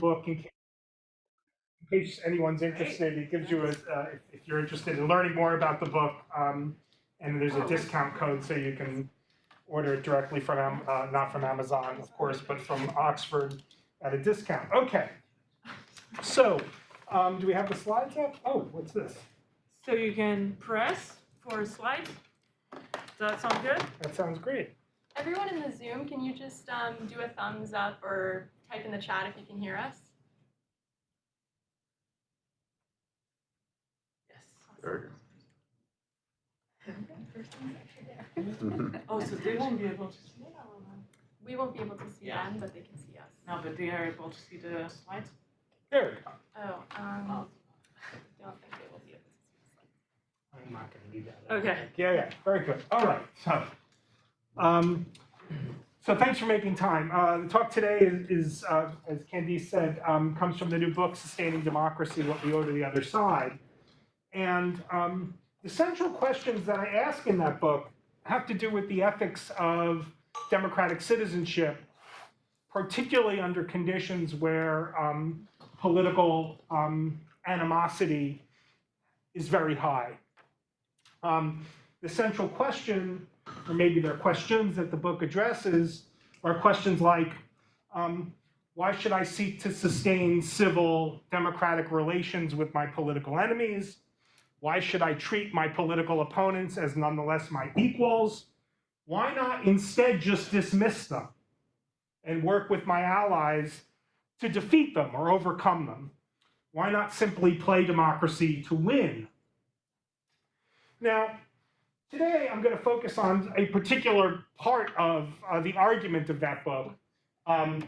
book in case anyone's interested. It gives you if you're interested in learning more about the book, and there's a discount code so you can order it directly from, not from Amazon, of course, but from Oxford at a discount. Okay, so do we have the slides up? Oh, what's this? So you can press for slides. Does that sound good? That sounds great. Everyone in the Zoom, can you just do a thumbs up or type in the chat if you can hear us? Yes. Very Oh, so they won't be able to see it? We won't be able to see Yeah. them, but they can see us. No, but they are able to see the slides. There we go. Oh, don't think they will be able to see us. I'm not going to do that. Okay. Yeah, very good. All right, so thanks for making time. The talk today is as Candice said, comes from the new book, Sustaining Democracy, What We Owe to the Other Side. And the central questions that I ask in that book have to do with the ethics of democratic citizenship, particularly under conditions where political animosity is very high. The central question, or maybe they're questions that the book addresses, are questions like, why should I seek to sustain civil democratic relations with my political enemies? Why should I treat my political opponents as nonetheless my equals? Why not instead just dismiss them and work with my allies to defeat them or overcome them? Why not simply play democracy to win? Now, today I'm going to focus on a particular part of the argument of that book, and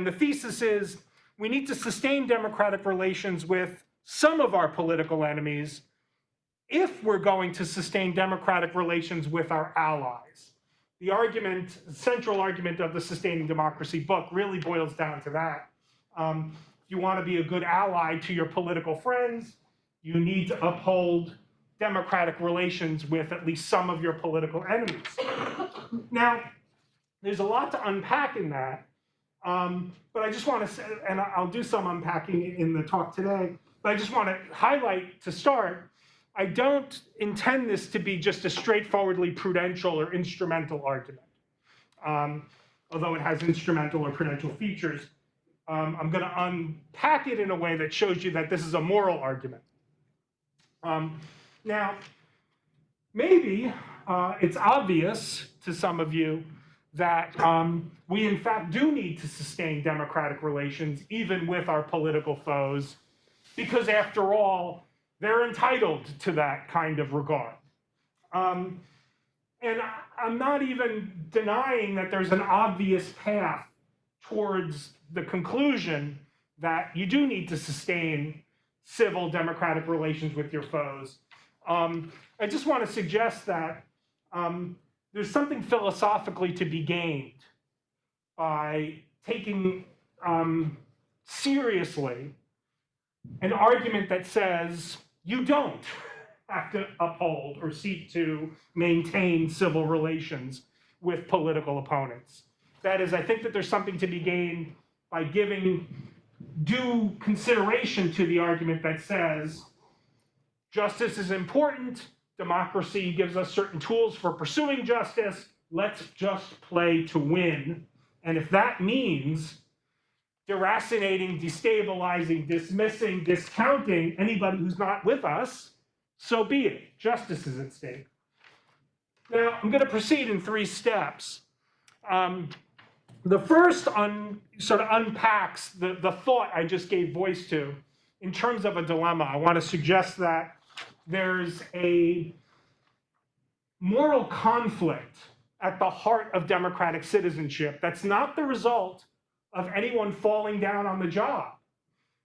the thesis is we need to sustain democratic relations with some of our political enemies if we're going to sustain democratic relations with our allies. The argument, central argument of the Sustaining Democracy book really boils down to that. If you want to be a good ally to your political friends, you need to uphold democratic relations with at least some of your political enemies. Now, there's a lot to unpack in that, but I just want to say, and I'll do some unpacking in the talk today, but I just want to highlight to start, I don't intend this to be just a straightforwardly prudential or instrumental argument. Although it has instrumental or prudential features, I'm going to unpack it in a way that shows you that this is a moral argument. Now, maybe it's obvious to some of you that we in fact do need to sustain democratic relations even with our political foes, because after all, they're entitled to that kind of regard. And I'm not even denying that there's an obvious path towards the conclusion that you do need to sustain civil democratic relations with your foes. I just want to suggest that there's something philosophically to be gained by taking seriously an argument that says you don't have to uphold or seek to maintain civil relations with political opponents. That is, I think that there's something to be gained by giving due consideration to the argument that says justice is important, democracy gives us certain tools for pursuing justice, let's just play to win. And if that means deracinating, destabilizing, dismissing, discounting anybody who's not with us, so be it. Justice is at stake. Now, I'm going to proceed in 3 steps. The first sort of unpacks the thought I just gave voice to in terms of a dilemma. I want to suggest that there's a moral conflict at the heart of democratic citizenship that's not the result of anyone falling down on the job,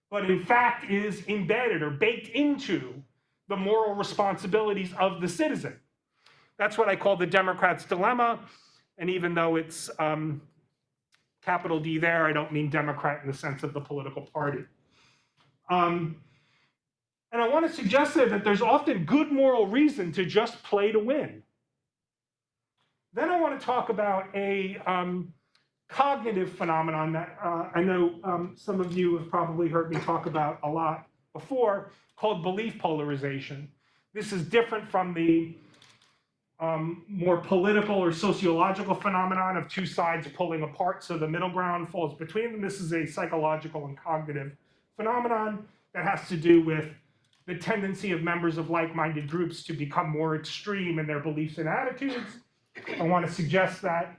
but in fact is embedded or baked into the moral responsibilities of the citizen. That's what I call the Democrat's dilemma. And even though it's capital D there, I don't mean Democrat in the sense of the political party. And I want to suggest there that there's often good moral reason to just play to win. Then I want to talk about a cognitive phenomenon that I know some of you have probably heard me talk about a lot before, called belief polarization. This is different from the more political or sociological phenomenon of two sides pulling apart so the middle ground falls between them. This is a psychological and cognitive phenomenon that has to do with the tendency of members of like-minded groups to become more extreme in their beliefs and attitudes. I want to suggest that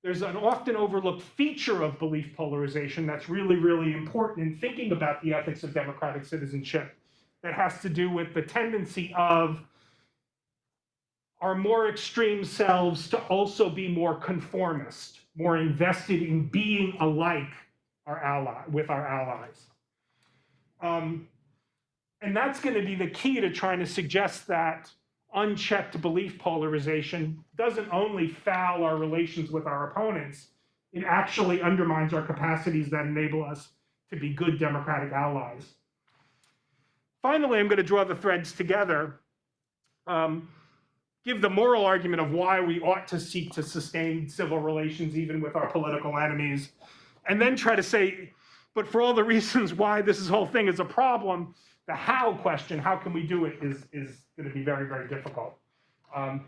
there's an often overlooked feature of belief polarization that's really, really important in thinking about the ethics of democratic citizenship, that has to do with the tendency of our more extreme selves to also be more conformist, more invested in being alike with our allies. And that's going to be the key to trying to suggest that unchecked belief polarization doesn't only foul our relations with our opponents, it actually undermines our capacities that enable us to be good democratic allies. Finally, I'm going to draw the threads together, give the moral argument of why we ought to seek to sustain civil relations even with our political enemies, and then try to say, but for all the reasons why this whole thing is a problem, the how question, how can we do it, is going to be very, very difficult. I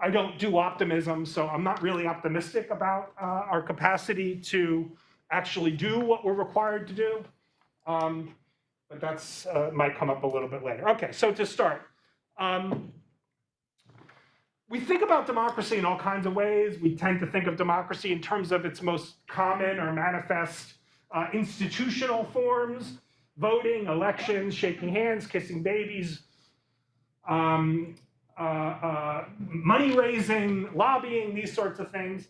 don't do optimism, so I'm not really optimistic about our capacity to actually do what we're required to do. But that's might come up a little bit later. Okay, so to start, we think about democracy in all kinds of ways. We tend to think of democracy in terms of its most common or manifest institutional forms: voting, elections, shaking hands, kissing babies, money raising, lobbying, these sorts of things.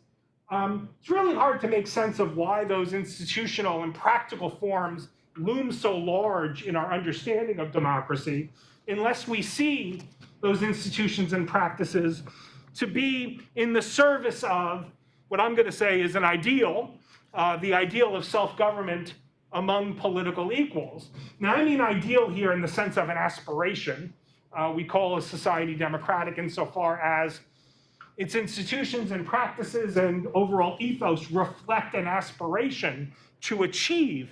It's really hard to make sense of why those institutional and practical forms loom so large in our understanding of democracy unless we see those institutions and practices to be in the service of what I'm going to say is an ideal, the ideal of self-government among political equals. Now, I mean ideal here in the sense of an aspiration. We call a society democratic insofar as its institutions and practices and overall ethos reflect an aspiration to achieve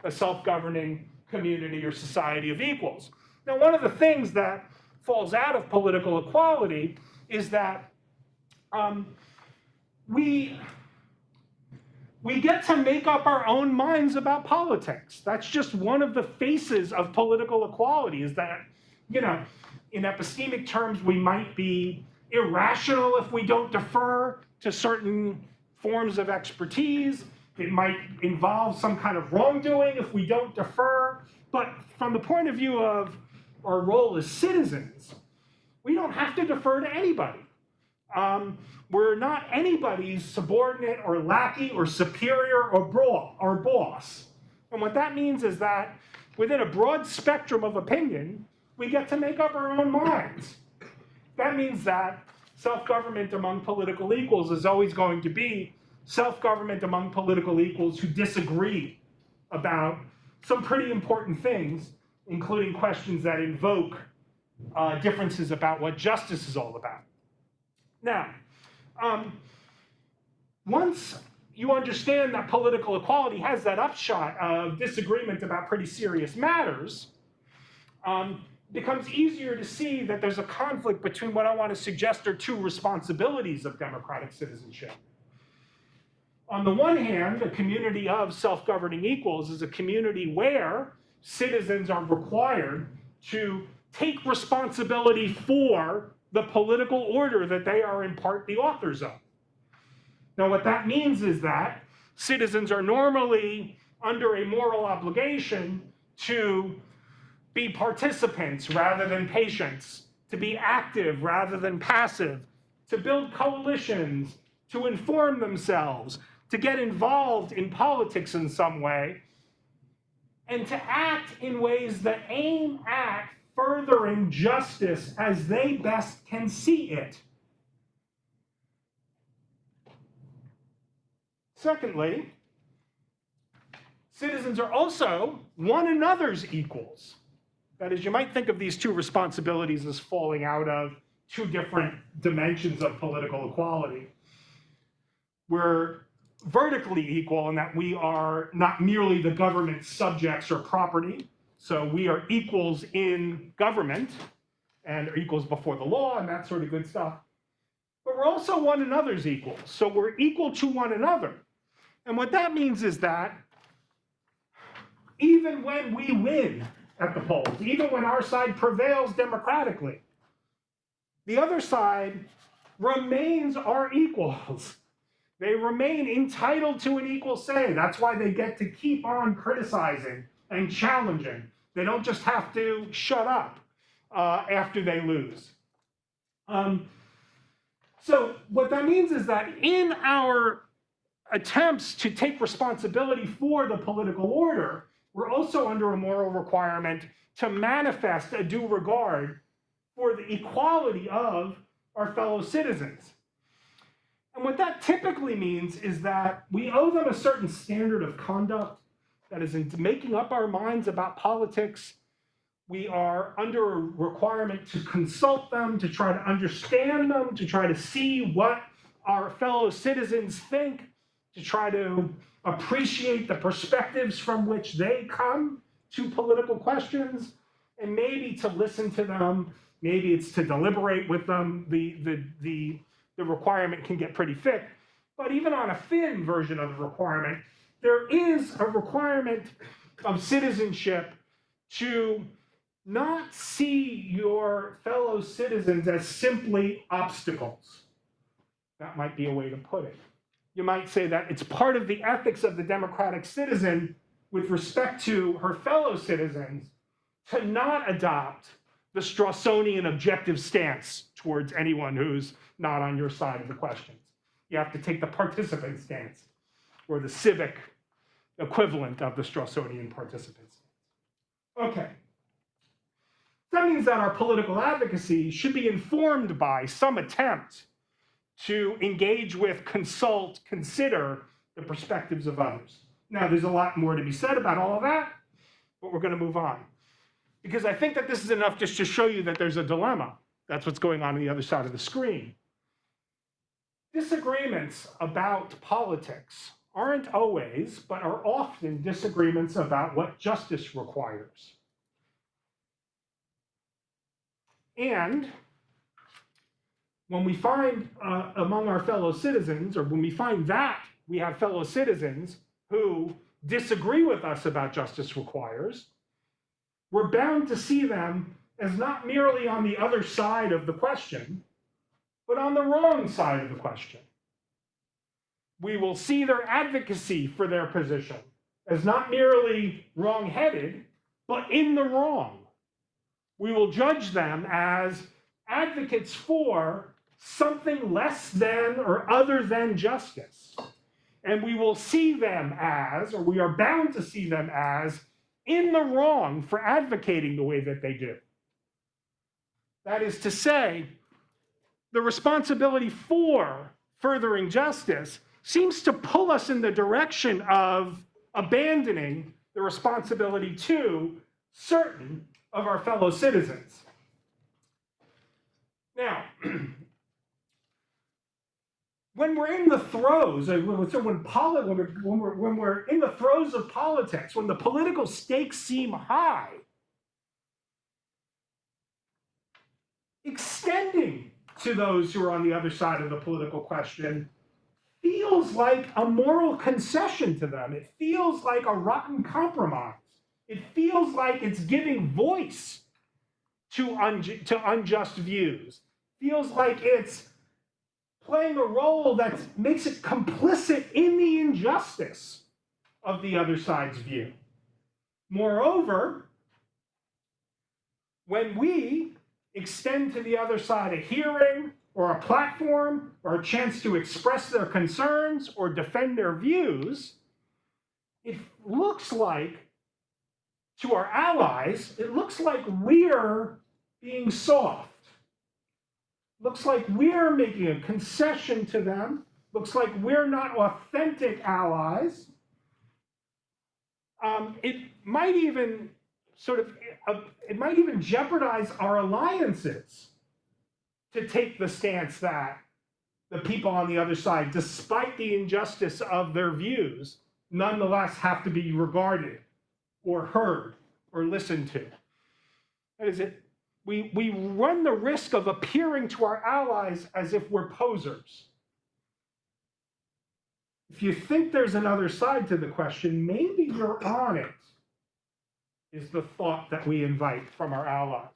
a self-governing community or society of equals. Now, one of the things that falls out of political equality is that we get to make up our own minds about politics. That's just one of the faces of political equality, is that, you know, in epistemic terms, we might be irrational if we don't defer to certain forms of expertise. It might involve some kind of wrongdoing if we don't defer. But from the point of view of our role as citizens, we don't have to defer to anybody. We're not anybody's subordinate or lackey or superior or boss. And what that means is that within a broad spectrum of opinion, we get to make up our own minds. That means that self-government among political equals is always going to be self-government among political equals who disagree about some pretty important things, including questions that invoke differences about what justice is all about. Now, once you understand that political equality has that upshot of disagreement about pretty serious matters, it becomes easier to see that there's a conflict between what I want to suggest are two responsibilities of democratic citizenship. On the one hand, a community of self-governing equals is a community where citizens are required to take responsibility for the political order that they are in part the authors of. Now, what that means is that citizens are normally under a moral obligation to be participants rather than patients, to be active rather than passive, to build coalitions, to inform themselves, to get involved in politics in some way, and to act in ways that aim at furthering justice as they best can see it. Secondly, citizens are also one another's equals. That is, you might think of these two responsibilities as falling out of two different dimensions of political equality. we're vertically equal in that we are not merely the government's subjects or property. So we are equals in government and are equals before the law and that sort of good stuff. But we're also one another's equals. So we're equal to one another. And what that means is that even when we win at the polls, even when our side prevails democratically, the other side remains our equals. They remain entitled to an equal say. That's why they get to keep on criticizing and challenging. They don't just have to shut up after they lose. So what that means is that in our attempts to take responsibility for the political order, we're also under a moral requirement to manifest a due regard for the equality of our fellow citizens. And what that typically means is that we owe them a certain standard of conduct that is in making up our minds about politics. We are under a requirement to consult them, to try to understand them, to try to see what our fellow citizens think, to try to appreciate the perspectives from which they come to political questions, and maybe to listen to them. Maybe it's to deliberate with them. The requirement can get pretty thick. But even on a thin version of the requirement, there is a requirement of citizenship to not see your fellow citizens as simply obstacles. That might be a way to put it. You might say that it's part of the ethics of the democratic citizen with respect to her fellow citizens to not adopt the Straussonian objective stance towards anyone who's not on your side of the questions. You have to take the participant stance, or the civic equivalent of the Straussonian participant stance. Okay. That means that our political advocacy should be informed by some attempt to engage with, consult, consider the perspectives of others. Now, there's a lot more to be said about all of that, but we're going to move on. Because I think that this is enough just to show you that there's a dilemma. That's what's going on the other side of the screen. Disagreements about politics aren't always, but are often disagreements about what justice requires. And when we find among our fellow citizens, or when we find that we have fellow citizens who disagree with us about justice requires, we're bound to see them as not merely on the other side of the question, but on the wrong side of the question. We will see their advocacy for their position as not merely wrong-headed, but in the wrong. We will judge them as advocates for something less than or other than justice. And we will see them as, or we are bound to see them as, in the wrong for advocating the way that they do. That is to say, the responsibility for furthering justice seems to pull us in the direction of abandoning the responsibility to certain of our fellow citizens. Now, when we're in the throes, when we're in the throes of politics, when the political stakes seem high, extending to those who are on the other side of the political question feels like a moral concession to them. It feels like a rotten compromise. It feels like it's giving voice to unjust views. Feels like it's playing a role that makes it complicit in the injustice of the other side's view. Moreover, when we extend to the other side a hearing or a platform or a chance to express their concerns or defend their views, it looks like, to our allies, it looks like we're being soft. Looks like we're making a concession to them. Looks like we're not authentic allies. It might even jeopardize our alliances to take the stance that the people on the other side, despite the injustice of their views, nonetheless have to be regarded or heard or listened to. That is it. We run the risk of appearing to our allies as if we're posers. If you think there's another side to the question, maybe you're on it, is the thought that we invite from our allies.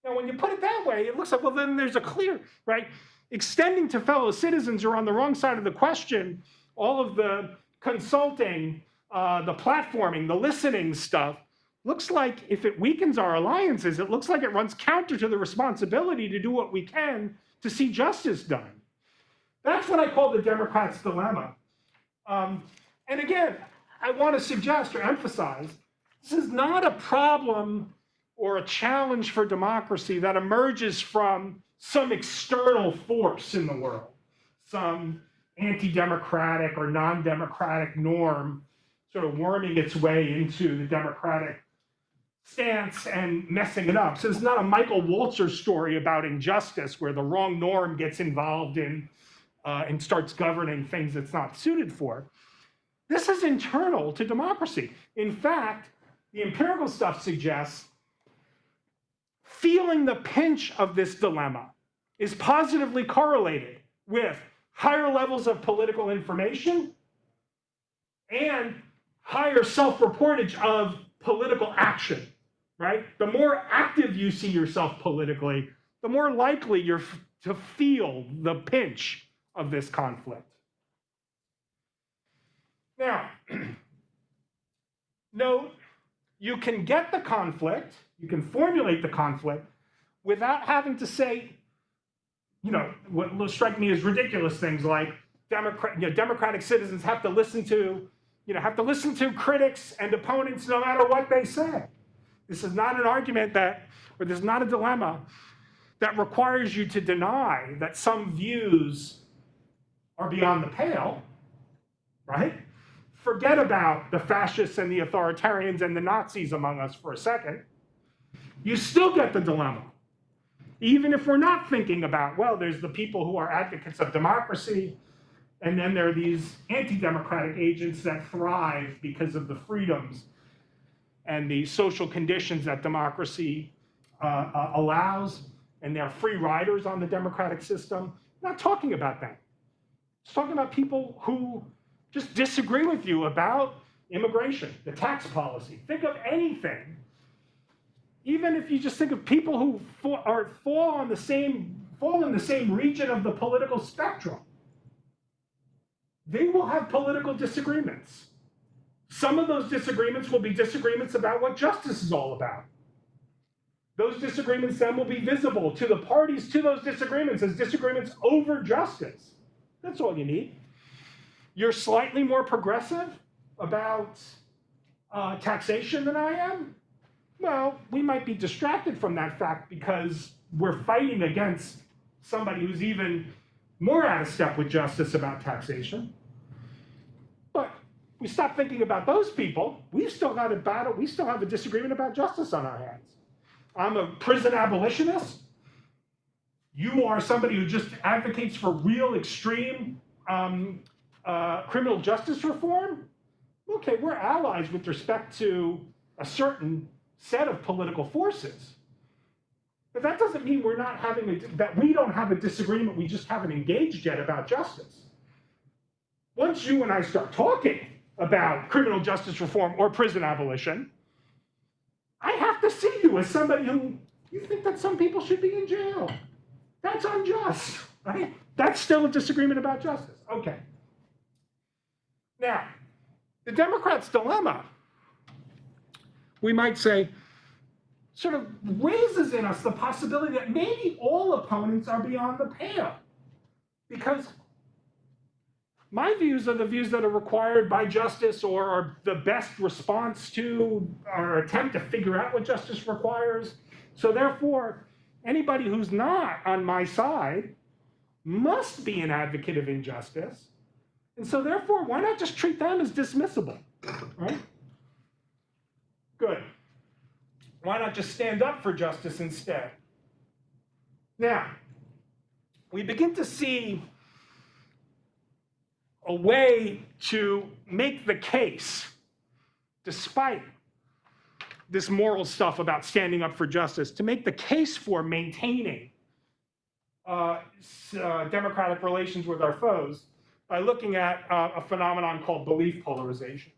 Now, when you put it that way, it looks like, well, then there's a clear, right? Extending to fellow citizens who are on the wrong side of the question, all of the consulting, the platforming, the listening stuff, looks like if it weakens our alliances, it looks like it runs counter to the responsibility to do what we can to see justice done. That's what I call the Democrats' dilemma. And again, I want to suggest or emphasize, this is not a problem or a challenge for democracy that emerges from some external force in the world, some anti-democratic or non-democratic norm sort of worming its way into the democratic stance and messing it up. So it's not a Michael Walzer story about injustice where the wrong norm gets involved in and starts governing things it's not suited for. This is internal to democracy. In fact, the empirical stuff suggests feeling the pinch of this dilemma is positively correlated with higher levels of political information and higher self-reportage of political action, right? The more active you see yourself politically, the more likely you're to feel the pinch of this conflict. Now, note, you can get the conflict, you can formulate the conflict without having to say, what will strike me as ridiculous things like democratic citizens have to listen to, critics and opponents no matter what they say. This is not an argument or this is not a dilemma that requires you to deny that some views are beyond the pale, right? Forget about the fascists and the authoritarians and the Nazis among us for a second. You still get the dilemma. Even if we're not thinking about, well, there's the people who are advocates of democracy, and then there are these anti-democratic agents that thrive because of the freedoms and the social conditions that democracy allows, and they're free riders on the democratic system. I'm not talking about that. It's talking about people who just disagree with you about immigration, the tax policy. Think of anything. Even if you just think of people who fall in the same region of the political spectrum, they will have political disagreements. Some of those disagreements will be disagreements about what justice is all about. Those disagreements then will be visible to the parties to those disagreements as disagreements over justice. That's all you need. You're slightly more progressive about taxation than I am? Well, we might be distracted from that fact because we're fighting against somebody who's even more out of step with justice about taxation. But we stop thinking about those people, we've still got a battle, we still have a disagreement about justice on our hands. I'm a prison abolitionist. You are somebody who just advocates for real extreme criminal justice reform. Okay, we're allies with respect to a certain set of political forces. But that doesn't mean we're not having that we don't have a disagreement, we just haven't engaged yet about justice. Once you and I start talking about criminal justice reform or prison abolition, I have to see you as somebody who you think that some people should be in jail. That's unjust, right? That's still a disagreement about justice. Okay. Now, the Democrats' dilemma, we might say, sort of raises in us the possibility that maybe all opponents are beyond the pale. Because my views are the views that are required by justice or are the best response to our attempt to figure out what justice requires. So therefore, anybody who's not on my side must be an advocate of injustice. And so therefore, why not just treat them as dismissible, right? Good. Why not just stand up for justice instead? Now, we begin to see a way to make the case, despite this moral stuff about standing up for justice, to make the case for maintaining democratic relations with our foes by looking at a phenomenon called belief polarization.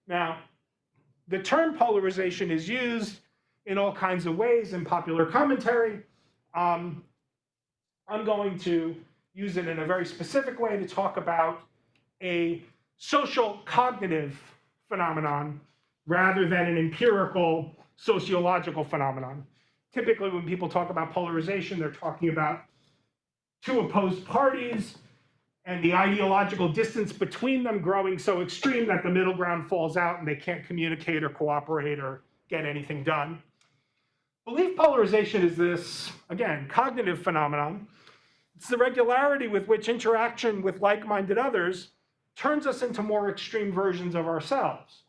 Now, the term polarization is used in all kinds of ways in popular commentary. I'm going to use it in a very specific way to talk about a social cognitive phenomenon rather than an empirical sociological phenomenon. Typically, when people talk about polarization, they're talking about two opposed parties and the ideological distance between them growing so extreme that the middle ground falls out and they can't communicate or cooperate or get anything done. Belief polarization is this, again, cognitive phenomenon. It's the regularity with which interaction with like-minded others turns us into more extreme versions of ourselves.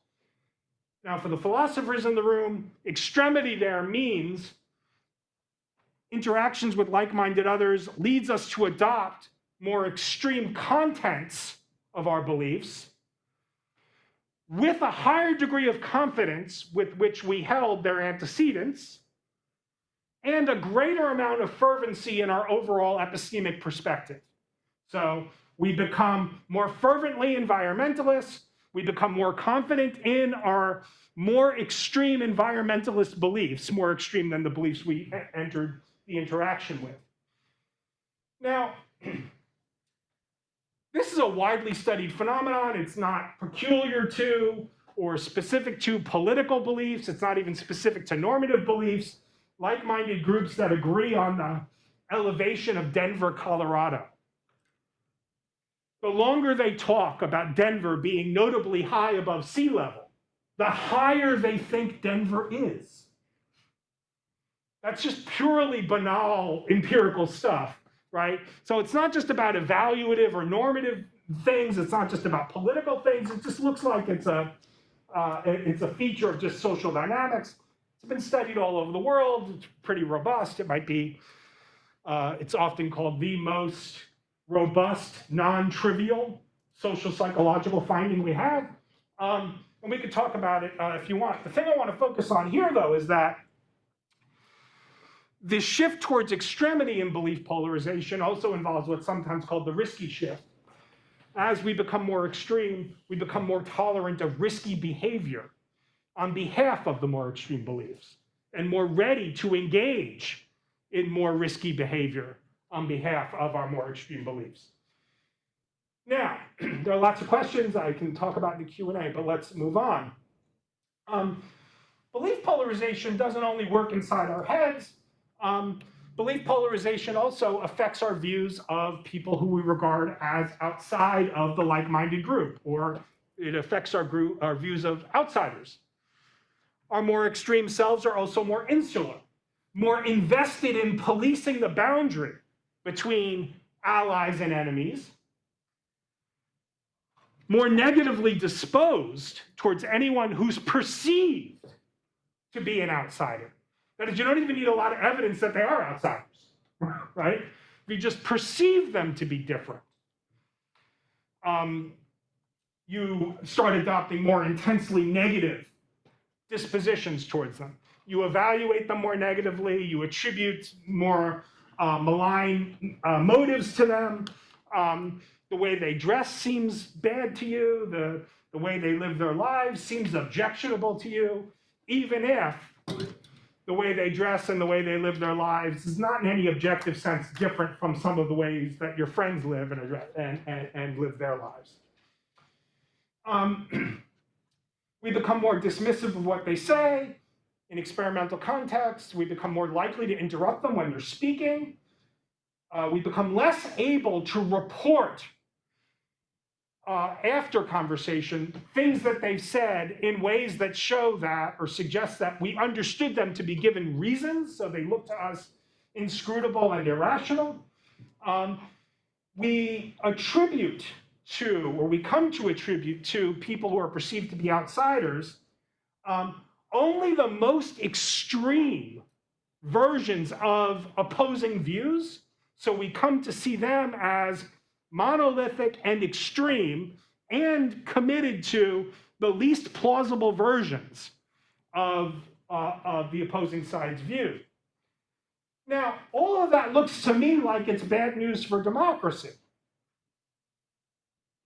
Now, for the philosophers in the room, extremity there means interactions with like-minded others leads us to adopt more extreme contents of our beliefs with a higher degree of confidence with which we held their antecedents and a greater amount of fervency in our overall epistemic perspective. So we become more fervently environmentalists, we become more confident in our more extreme environmentalist beliefs, more extreme than the beliefs we entered the interaction with. Now, this is a widely studied phenomenon. It's not peculiar to or specific to political beliefs. It's not even specific to normative beliefs. Like-minded groups that agree on the elevation of Denver, Colorado. The longer they talk about Denver being notably high above sea level, the higher they think Denver is. That's just purely banal empirical stuff, right? So it's not just about evaluative or normative things. It's not just about political things. It just looks like it's a feature of just social dynamics. It's been studied all over the world. It's pretty robust. It might be, it's often called the most robust, non-trivial social psychological finding we have. And we could talk about it if you want. The thing I want to focus on here, though, is that this shift towards extremity in belief polarization also involves what's sometimes called the risky shift. As we become more extreme, we become more tolerant of risky behavior on behalf of the more extreme beliefs and more ready to engage in more risky behavior on behalf of our more extreme beliefs. Now, there are lots of questions I can talk about in the Q&A, but let's move on. Belief polarization doesn't only work inside our heads. Belief polarization also affects our views of people who we regard as outside of the like-minded group, or it affects our views of outsiders. Our more extreme selves are also more insular, more invested in policing the boundary between allies and enemies, more negatively disposed towards anyone who's perceived to be an outsider. That is, you don't even need a lot of evidence that they are outsiders, right? You just perceive them to be different. You start adopting more intensely negative dispositions towards them. You evaluate them more negatively, you attribute more malign motives to them. The way they dress seems bad to you, the way they live their lives seems objectionable to you, even if the way they dress and the way they live their lives is not in any objective sense different from some of the ways that your friends live and live their lives. We become more dismissive of what they say. In experimental contexts, we become more likely to interrupt them when they're speaking. We become less able to report after conversation things that they've said in ways that show that or suggest that we understood them to be given reasons, so they look to us inscrutable and irrational. We attribute to, or we come to attribute to people who are perceived to be outsiders, only the most extreme versions of opposing views. So we come to see them as monolithic and extreme and committed to the least plausible versions of the opposing side's view. Now, all of that looks to me like it's bad news for democracy.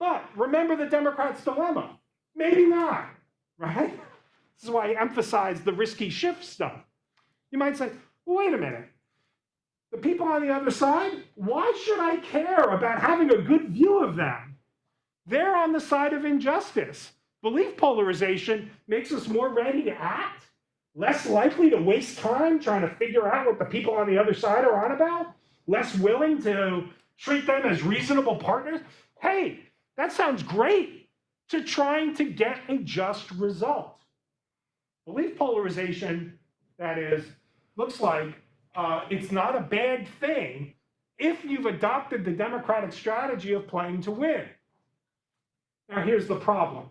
But remember the Democrats' dilemma. Maybe not, right? This is why I emphasize the risky shift stuff. You might say, well, wait a minute. The people on the other side, why should I care about having a good view of them? They're on the side of injustice. Belief polarization makes us more ready to act, less likely to waste time trying to figure out what the people on the other side are on about, less willing to treat them as reasonable partners. Hey, that sounds great to trying to get a just result. Belief polarization, that is, looks like it's not a bad thing if you've adopted the democratic strategy of playing to win. Now, here's the problem.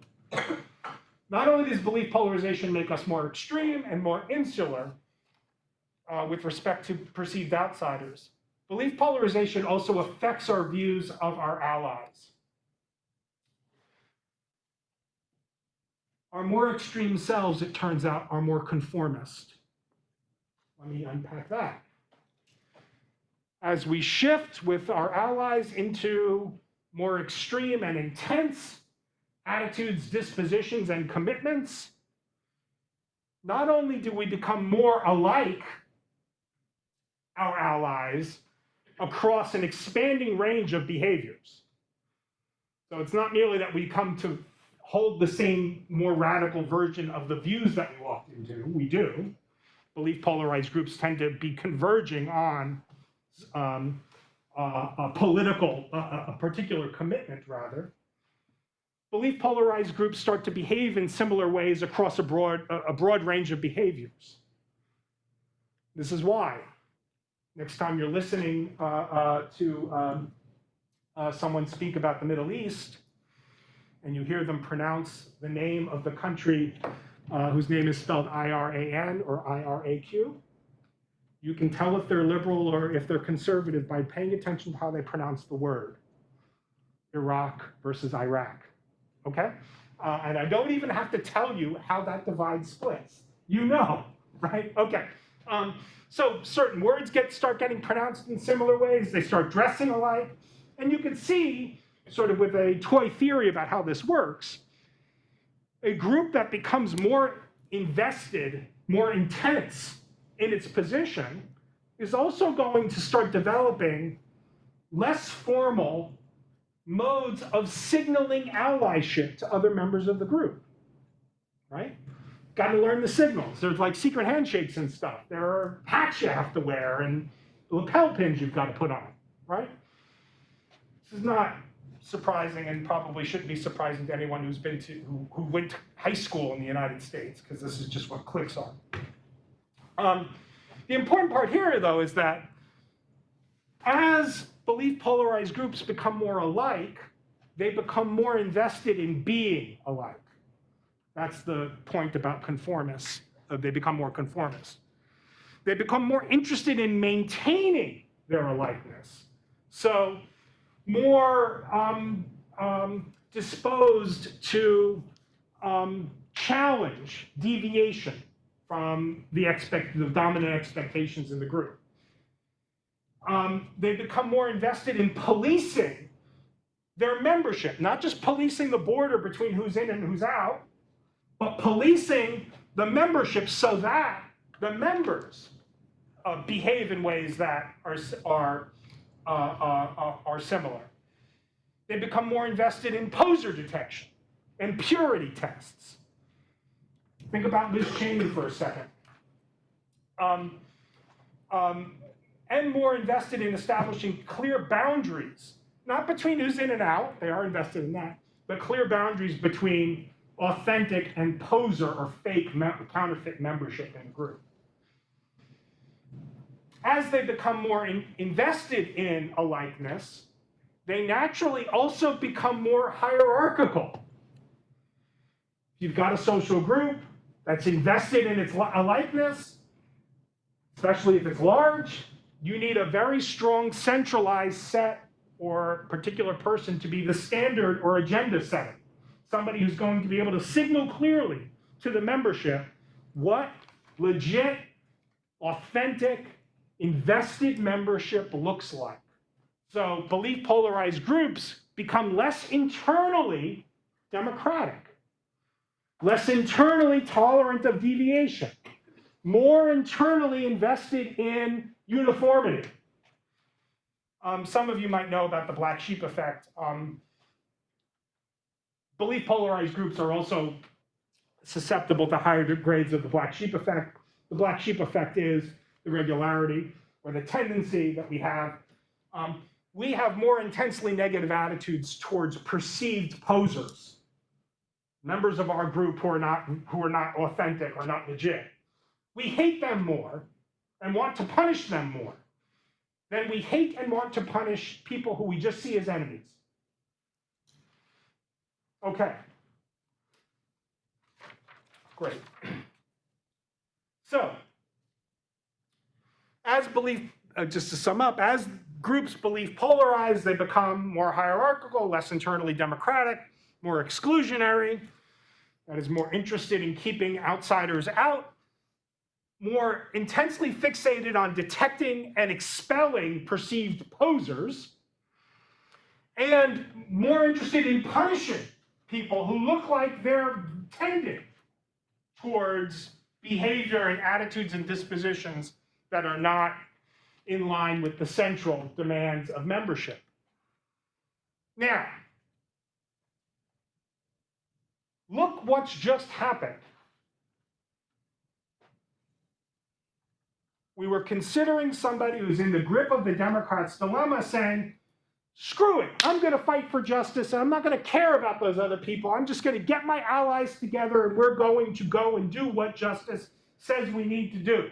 Not only does belief polarization make us more extreme and more insular with respect to perceived outsiders, belief polarization also affects our views of our allies. Our more extreme selves, it turns out, are more conformist. Let me unpack that. As we shift with our allies into more extreme and intense attitudes, dispositions, and commitments, not only do we become more alike our allies across an expanding range of behaviors. So it's not merely that we come to hold the same, more radical version of the views that we walked into. We do. Belief polarized groups tend to be converging on a particular commitment, rather. Belief polarized groups start to behave in similar ways across a broad range of behaviors. This is why. Next time you're listening to someone speak about the Middle East, and you hear them pronounce the name of the country whose name is spelled I-R-A-N or I-R-A-Q, you can tell if they're liberal or if they're conservative by paying attention to how they pronounce the word. Iraq versus Iraq, okay? And I don't even have to tell you how that divide splits. You know, right? Okay. So certain words start getting pronounced in similar ways. They start dressing alike. And you can see, sort of with a toy theory about how this works, a group that becomes more invested, more intense in its position is also going to start developing less formal modes of signaling allyship to other members of the group, right? Got to learn the signals. There's like secret handshakes and stuff. There are hats you have to wear and lapel pins you've got to put on, right? This is not surprising and probably shouldn't be surprising to anyone who's been to, who went to high school in the United States, because this is just what cliques are. The important part here, though, is that as belief polarized groups become more alike, they become more invested in being alike. That's the point about conformists. They become more conformist. They become more interested in maintaining their alikeness. So more disposed to challenge deviation from the dominant expectations in the group. They become more invested in policing their membership, not just policing the border between who's in and who's out, but policing the membership so that the members behave in ways that are similar. They become more invested in poser detection and purity tests. Think about Liz Cheney for a second. And more invested in establishing clear boundaries, not between who's in and out, they are invested in that, but clear boundaries between authentic and poser or fake counterfeit membership in a group. As they become more invested in alikeness, they naturally also become more hierarchical. If you've got a social group that's invested in its alikeness, especially if it's large, You need a very strong centralized set or particular person to be the standard or agenda setter. Somebody who's going to be able to signal clearly to the membership what legit, authentic, invested membership looks like. So belief polarized groups become less internally democratic, less internally tolerant of deviation, more internally invested in uniformity. Some of you might know about the black sheep effect. Belief polarized groups are also susceptible to higher grades of the black sheep effect. The black sheep effect is the regularity or the tendency that we have. We have more intensely negative attitudes towards perceived posers, members of our group who are not authentic or not legit. We hate them more and want to punish them more than we hate and want to punish people who we just see as enemies. Okay. Great. So, as belief, just to sum up, as groups belief polarize, they become more hierarchical, less internally democratic, more exclusionary, that is more interested in keeping outsiders out, more intensely fixated on detecting and expelling perceived posers, and more interested in punishing people who look like they're tending towards behavior and attitudes and dispositions that are not in line with the central demands of membership. Now, look what's just happened. We were considering somebody who's in the grip of the Democrats' dilemma saying, screw it, I'm going to fight for justice, and I'm not going to care about those other people. I'm just going to get my allies together, and we're going to go and do what justice says we need to do.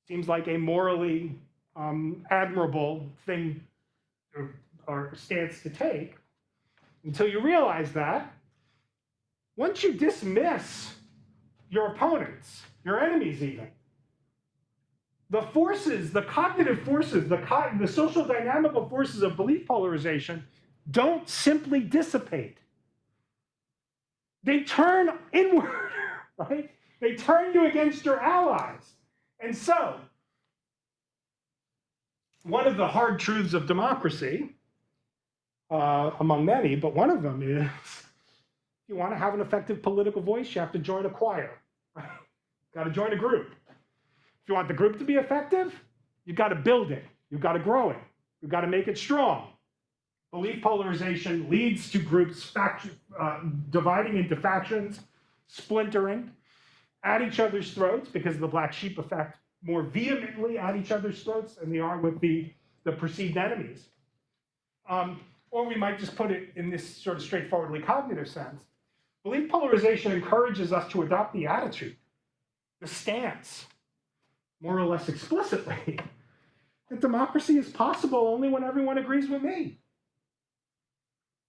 Seems like a morally admirable thing or stance to take, until you realize that once you dismiss your opponents, your enemies even, the forces, the cognitive forces, the social dynamical forces of belief polarization don't simply dissipate. They turn inward, right? They turn you against your allies. And so, one of the hard truths of democracy, among many, but one of them is, if you want to have an effective political voice, you have to join a choir. Right? Got to join a group. If you want the group to be effective, you've got to build it. You've got to grow it. You've got to make it strong. Belief polarization leads to groups dividing into factions, splintering, at each other's throats because of the black sheep effect, more vehemently at each other's throats than they are with the perceived enemies. Or we might just put it in this sort of straightforwardly cognitive sense. Belief polarization encourages us to adopt the attitude, the stance, more or less explicitly, that democracy is possible only when everyone agrees with me.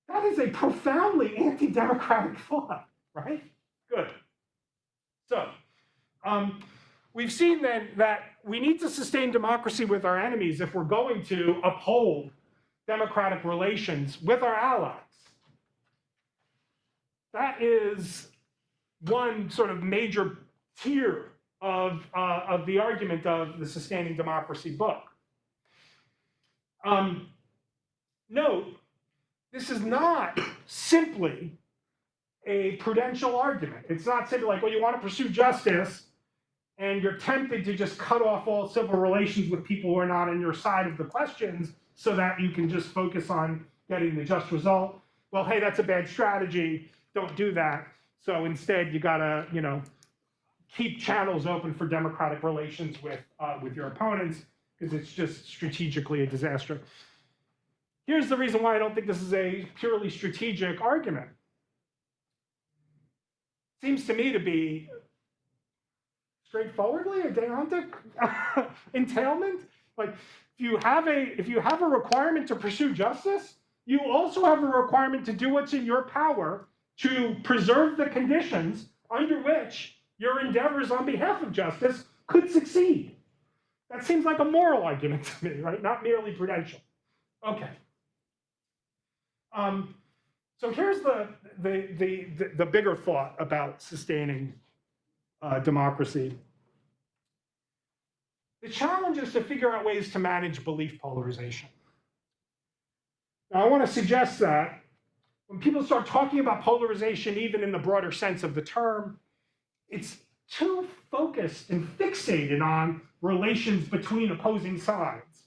That is a profoundly anti-democratic thought, right? Good. So, we've seen then that we need to sustain democracy with our enemies if we're going to uphold democratic relations with our allies. That is one sort of major tier of the argument of the Sustaining Democracy book. Note, this is not simply a prudential argument. It's not simply like, well, you want to pursue justice, and you're tempted to just cut off all civil relations with people who are not on your side of the questions so that you can just focus on getting the just result. Well, hey, that's a bad strategy. Don't do that. So instead, you gotta, keep channels open for democratic relations with your opponents, because it's just strategically a disaster. Here's the reason why I don't think this is a purely strategic argument. Seems to me to be straightforwardly a deontic entailment. Like, if you have a requirement to pursue justice, you also have a requirement to do what's in your power to preserve the conditions under which your endeavors on behalf of justice could succeed. That seems like a moral argument to me, right? Not merely prudential. Okay. So here's the bigger thought about sustaining democracy. The challenge is to figure out ways to manage belief polarization. Now, I want to suggest that when people start talking about polarization, even in the broader sense of the term, it's too focused and fixated on relations between opposing sides.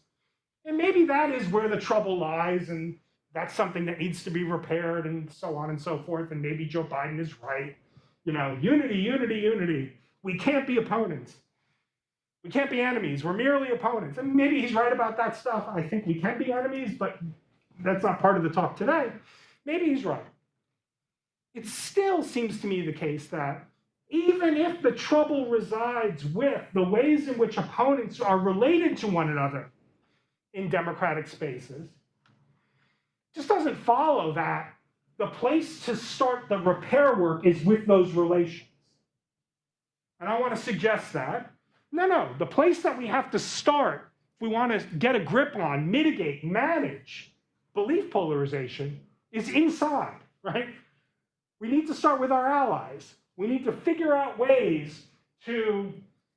And maybe that is where the trouble lies, and that's something that needs to be repaired, and so on and so forth. And maybe Joe Biden is right. You know, unity, unity, unity. We can't be opponents. We can't be enemies. We're merely opponents. And maybe he's right about that stuff. I think we can be enemies, but that's not part of the talk today. Maybe he's right. It still seems to me the case that even if the trouble resides with the ways in which opponents are related to one another in democratic spaces, it just doesn't follow that the place to start the repair work is with those relations. And I want to suggest that no, the place that we have to start if we want to get a grip on, mitigate, manage belief polarization is inside, right? We need to start with our allies. We need to figure out ways to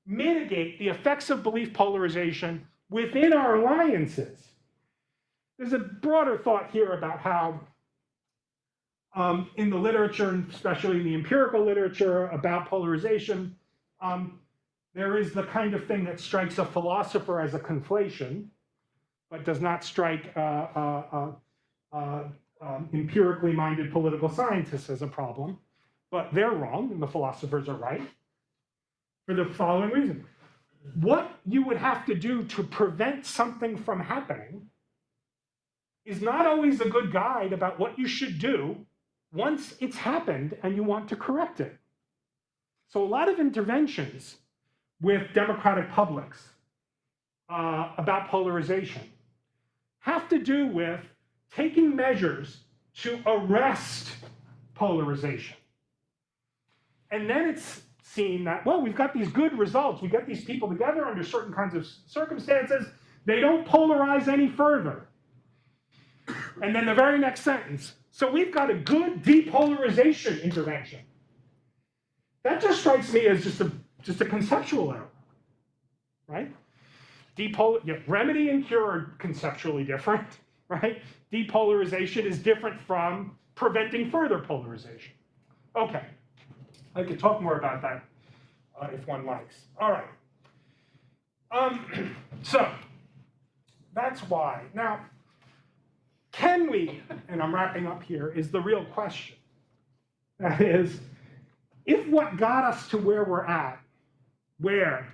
mitigate the effects of belief polarization within our alliances. There's a broader thought here about how in the literature, and especially in the empirical literature about polarization, there is the kind of thing that strikes a philosopher as a conflation, but does not strike empirically minded political scientists as a problem. But they're wrong, and the philosophers are right, for the following reason. What you would have to do to prevent something from happening is not always a good guide about what you should do once it's happened and you want to correct it. So a lot of interventions with democratic publics about polarization have to do with taking measures to arrest polarization. And then it's seen that, well, we've got these good results. We get these people together under certain kinds of circumstances. They don't polarize any further. And then the very next sentence, so we've got a good depolarization intervention. That just strikes me as just a conceptual error, right? Remedy and cure are conceptually different, right? Depolarization is different from preventing further polarization. Okay, I could talk more about that if one likes. All right. So that's why. Now, can we, and I'm wrapping up here, is the real question. That is, if what got us to where we're at, where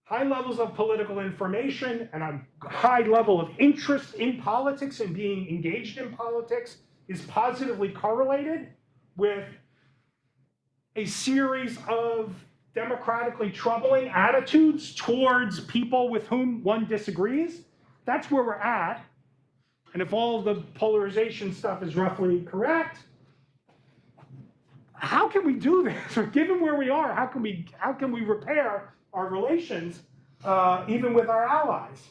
high levels of political information and a high level of interest in politics and being engaged in politics is positively correlated with a series of democratically troubling attitudes towards people with whom one disagrees, that's where we're at. And if all the polarization stuff is roughly correct, how can we do this? Given where we are, how can we repair our relations, even with our allies?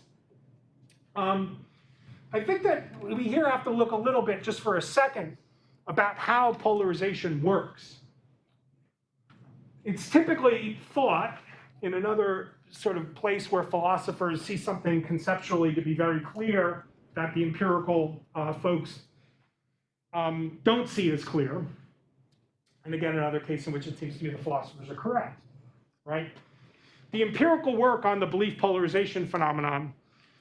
I think that we here have to look a little bit, just for a second, about how polarization works. It's typically thought, in another sort of place where philosophers see something conceptually to be very clear that the empirical folks don't see as clear. And again, another case in which it seems to me the philosophers are correct, right? The empirical work on the belief polarization phenomenon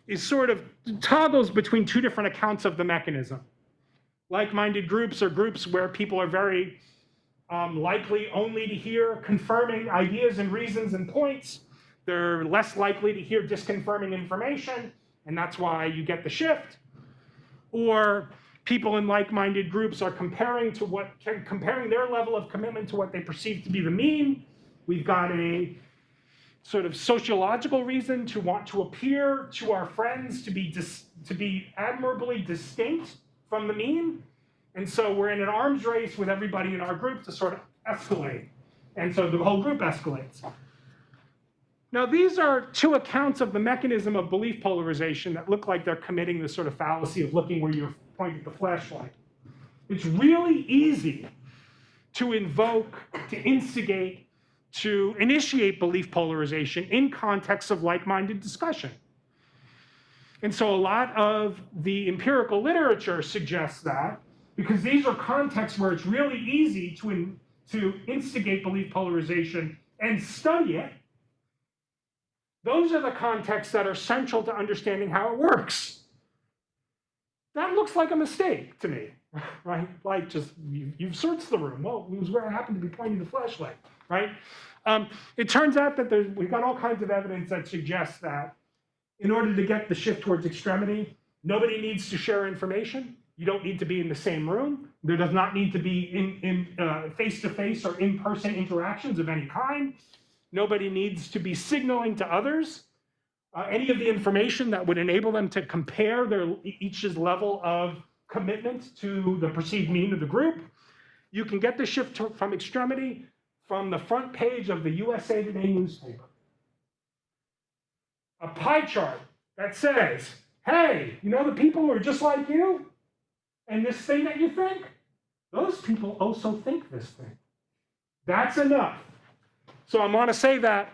is sort of toggles between two different accounts of the mechanism. Like-minded groups are groups where people are very likely only to hear confirming ideas and reasons and points. They're less likely to hear disconfirming information, and that's why you get the shift. Or people in like-minded groups are comparing their level of commitment to what they perceive to be the mean. We've got a sort of sociological reason to want to appear to our friends to be admirably distinct from the mean. And so we're in an arms race with everybody in our group to sort of escalate. And so the whole group escalates. Now, these are two accounts of the mechanism of belief polarization that look like they're committing the sort of fallacy of looking where you're pointing the flashlight. It's really easy to invoke, to instigate, to initiate belief polarization in contexts of like-minded discussion. And so a lot of the empirical literature suggests that, because these are contexts where it's really easy to instigate belief polarization and study it. Those are the contexts that are central to understanding how it works. That looks like a mistake to me, right? Like just, you've searched the room. Well, it was where I happened to be pointing the flashlight, right? It turns out that we've got all kinds of evidence that suggests that in order to get the shift towards extremity, nobody needs to share information. You don't need to be in the same room. There does not need to be in face-to-face or in-person interactions of any kind. Nobody needs to be signaling to others any of the information that would enable them to compare each's level of commitment to the perceived mean of the group. You can get the shift from extremity from the front page of the USA Today newspaper. A pie chart that says, hey, you know the people who are just like you? And this thing that you think? Those people also think this thing. That's enough. So I'm going to say that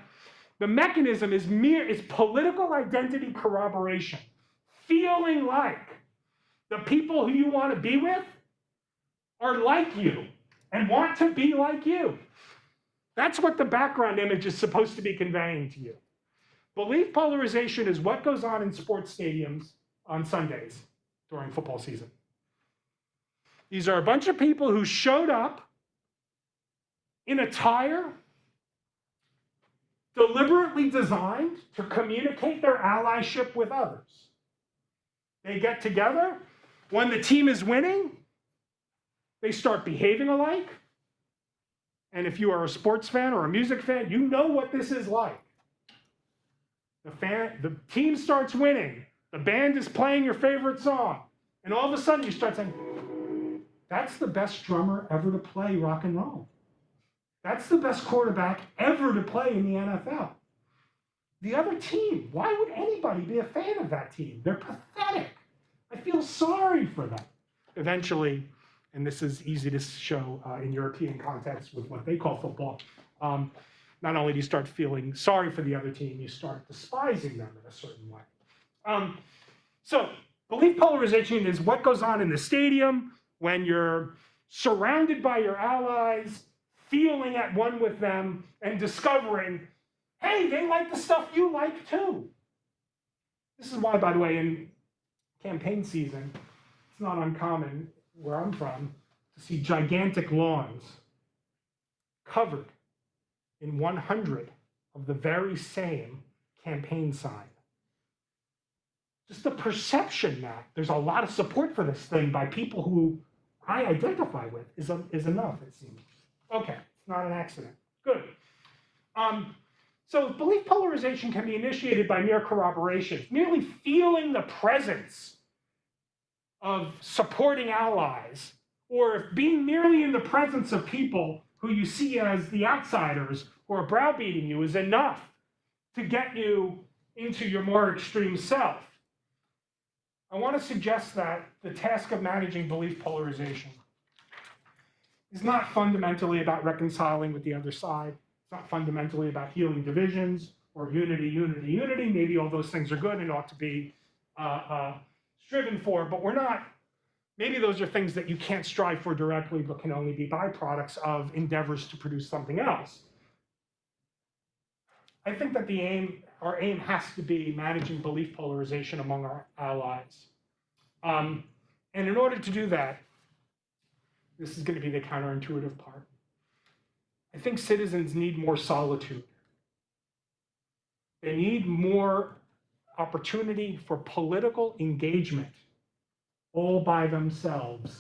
the mechanism is political identity corroboration. Feeling like the people who you want to be with are like you and want to be like you. That's what the background image is supposed to be conveying to you. Belief polarization is what goes on in sports stadiums on Sundays during football season. These are a bunch of people who showed up in attire deliberately designed to communicate their allyship with others. They get together. When the team is winning, they start behaving alike. And if you are a sports fan or a music fan, you know what this is like. The team starts winning. The band is playing your favorite song. And all of a sudden you start saying, that's the best drummer ever to play rock and roll. That's the best quarterback ever to play in the NFL. The other team, why would anybody be a fan of that team? They're pathetic. I feel sorry for them. Eventually, and this is easy to show in European context with what they call football, not only do you start feeling sorry for the other team, you start despising them in a certain way. So belief polarization is what goes on in the stadium when you're surrounded by your allies, feeling at one with them, and discovering, hey, they like the stuff you like too. This is why, by the way, in campaign season, it's not uncommon where I'm from to see gigantic lawns covered in 100 of the very same campaign sign. Just the perception that there's a lot of support for this thing by people who I identify with is enough, it seems. Okay, it's not an accident. Good. So belief polarization can be initiated by mere corroboration, merely feeling the presence of supporting allies, or being merely in the presence of people who you see as the outsiders who are browbeating you is enough to get you into your more extreme self. I want to suggest that the task of managing belief polarization is not fundamentally about reconciling with the other side. It's not fundamentally about healing divisions or unity. Maybe all those things are good and ought to be striven for, but we're not. Maybe those are things that you can't strive for directly, but can only be byproducts of endeavors to produce something else. I think that our aim has to be managing belief polarization among our allies. And in order to do that, this is going to be the counterintuitive part. I think citizens need more solitude. They need more opportunity for political engagement all by themselves.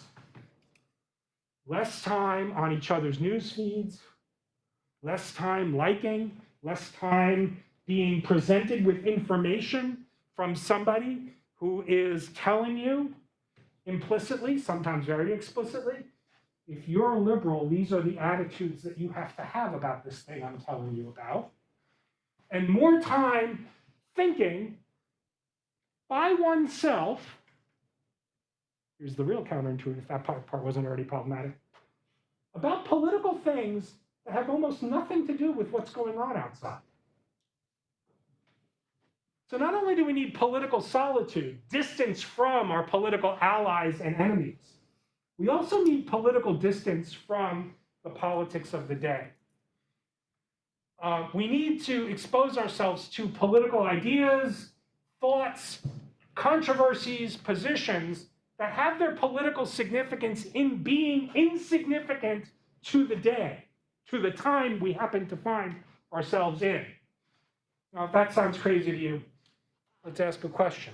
Less time on each other's news feeds, less time liking, less time being presented with information from somebody who is telling you implicitly, sometimes very explicitly, if you're a liberal, these are the attitudes that you have to have about this thing I'm telling you about. and more time thinking by oneself. Here's the real counterintuitive, if that part wasn't already problematic, about political things that have almost nothing to do with what's going on outside. So not only do we need political solitude, distance from our political allies and enemies, we also need political distance from the politics of the day. We need to expose ourselves to political ideas, thoughts, controversies, positions that have their political significance in being insignificant to the day, to the time we happen to find ourselves in. Now, if that sounds crazy to you, let's ask a question.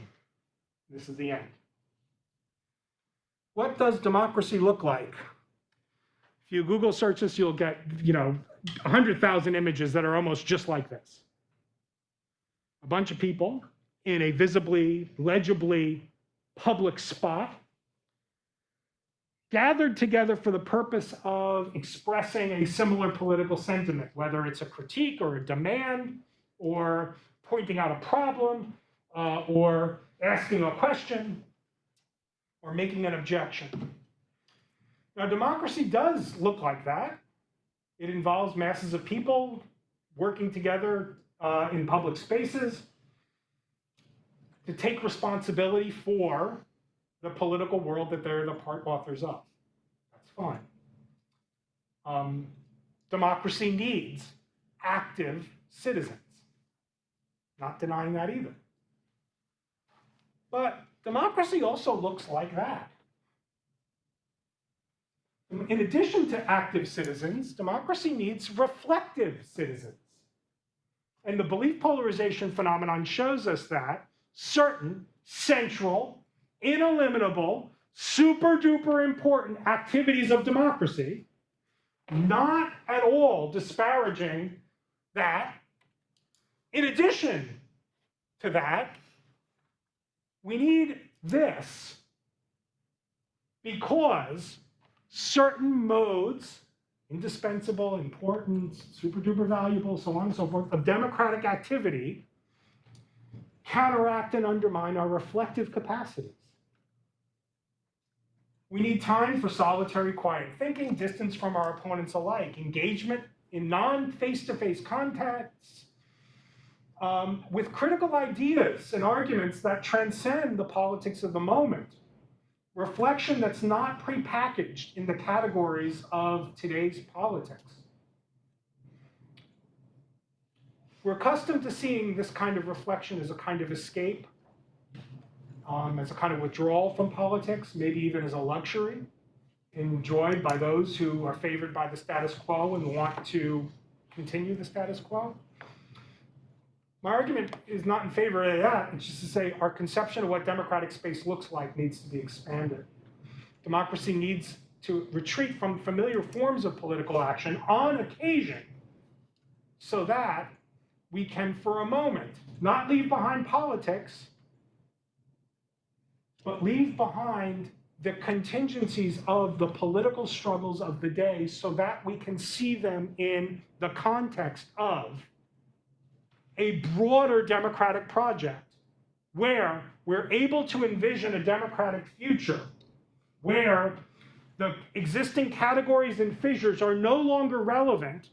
This is the end. What does democracy look like? If you Google search this, you'll get, 100,000 images that are almost just like this. A bunch of people in a visibly, legibly public spot, gathered together for the purpose of expressing a similar political sentiment, whether it's a critique or a demand, or pointing out a problem, or asking a question, or making an objection. Now, democracy does look like that. It involves masses of people working together in public spaces to take responsibility for the political world that they're the part authors of. That's fine. Democracy needs active citizens. Not denying that either. But democracy also looks like that. In addition to active citizens, democracy needs reflective citizens. And the belief polarization phenomenon shows us that certain central, ineliminable, super duper important activities of democracy, not at all disparaging that, in addition to that, we need this because certain modes, indispensable, important, super duper valuable, so on and so forth, of democratic activity counteract and undermine our reflective capacities. We need time for solitary, quiet thinking, distance from our opponents alike, engagement in non-face-to-face contacts, with critical ideas and arguments that transcend the politics of the moment. Reflection that's not prepackaged in the categories of today's politics. We're accustomed to seeing this kind of reflection as a kind of escape, as a kind of withdrawal from politics, maybe even as a luxury, enjoyed by those who are favored by the status quo and want to continue the status quo. My argument is not in favor of that. It's just to say our conception of what democratic space looks like needs to be expanded. Democracy needs to retreat from familiar forms of political action on occasion so that we can, for a moment, not leave behind politics, but leave behind the contingencies of the political struggles of the day so that we can see them in the context of a broader democratic project where we're able to envision a democratic future where the existing categories and fissures are no longer relevant,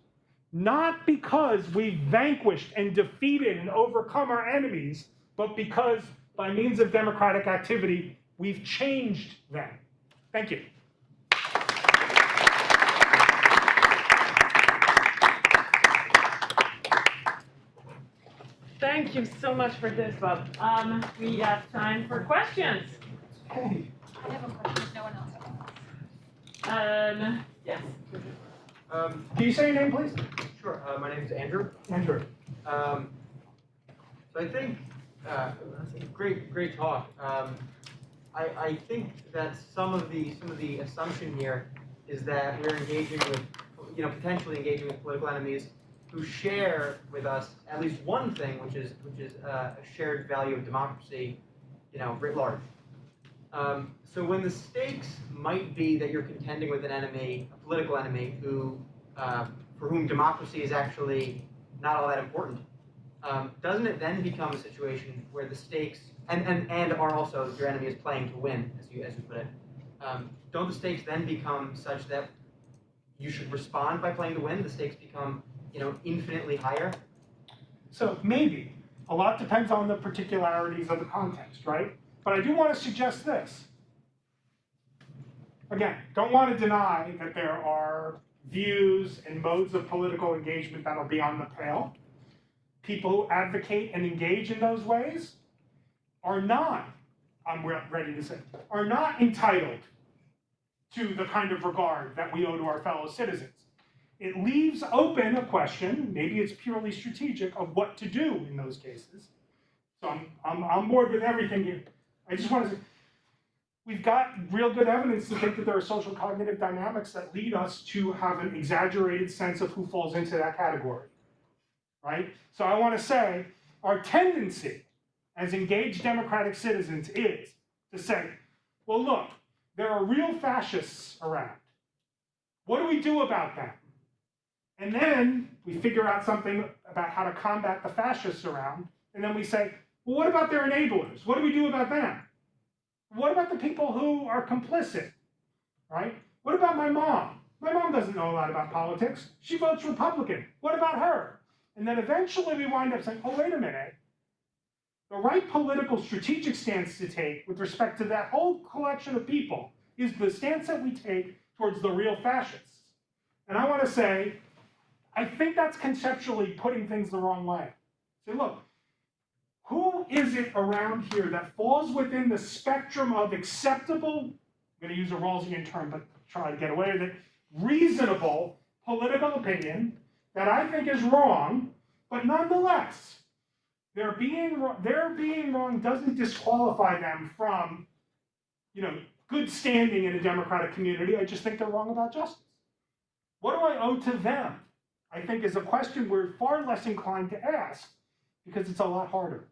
not because we've vanquished and defeated and overcome our enemies, but because by means of democratic activity, we've changed them. Thank you. Thank you so much for this, Bob. We have time for questions. Hey. I have a question if no one else has. Yes. Can you say your name, please? Sure. My name is Andrew. Andrew. So I think great talk. I think that some of the assumption here is that we're engaging with, potentially engaging with political enemies who share with us at least one thing, which is a shared value of democracy, writ large. So when the stakes might be that you're contending with an enemy, a political enemy, who for whom democracy is actually not all that important, doesn't it then become a situation where the stakes and are also your enemy is playing to win, as you put it? Don't the stakes then become such that you should respond by playing to win? The stakes become, infinitely higher. So maybe. A lot depends on the particularities of the context, right? But I do want to suggest this. Again, don't want to deny that there are views and modes of political engagement that are beyond the pale. People who advocate and engage in those ways are not, I'm ready to say, are not entitled to the kind of regard that we owe to our fellow citizens. It leaves open a question, maybe it's purely strategic, of what to do in those cases. So I'm on board with everything here. I just want to say, we've got real good evidence to think that there are social cognitive dynamics that lead us to have an exaggerated sense of who falls into that category, right? So I want to say, our tendency as engaged democratic citizens is to say, well, look, there are real fascists around. What do we do about them? And then we figure out something about how to combat the fascists around, and then we say, well, what about their enablers? What do we do about them? What about the people who are complicit, right? What about my mom? My mom doesn't know a lot about politics. She votes Republican. What about her? And then eventually we wind up saying, oh, wait a minute. The right political strategic stance to take with respect to that whole collection of people is the stance that we take towards the real fascists. And I want to say, I think that's conceptually putting things the wrong way. Say, look, who is it around here that falls within the spectrum of acceptable, I'm going to use a Rawlsian term, but try to get away with it, reasonable political opinion that I think is wrong, but nonetheless, their being wrong doesn't disqualify them from, good standing in a democratic community. I just think they're wrong about justice. What do I owe to them? I think is a question we're far less inclined to ask because it's a lot harder,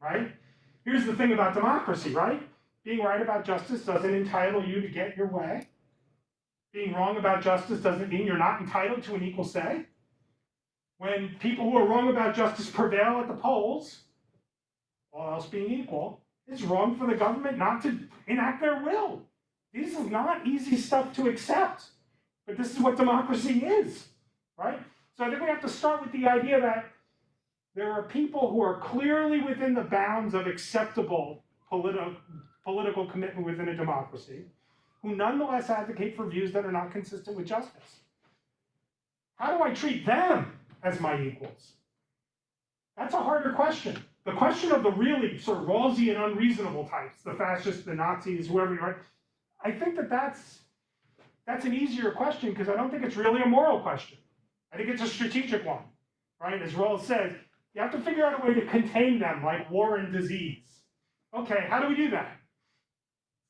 right? Here's the thing about democracy, right? Being right about justice doesn't entitle you to get your way. Being wrong about justice doesn't mean you're not entitled to an equal say. When people who are wrong about justice prevail at the polls, all else being equal, it's wrong for the government not to enact their will. This is not easy stuff to accept, but this is what democracy is, right? So I think we have to start with the idea that there are people who are clearly within the bounds of acceptable political commitment within a democracy, who nonetheless advocate for views that are not consistent with justice. How do I treat them as my equals? That's a harder question. The question of the really sort of Rawlsian unreasonable types, the fascists, the Nazis, whoever you are, I think that's an easier question because I don't think it's really a moral question. I think it's a strategic one, right? As Rawls says, you have to figure out a way to contain them like war and disease. Okay, how do we do that?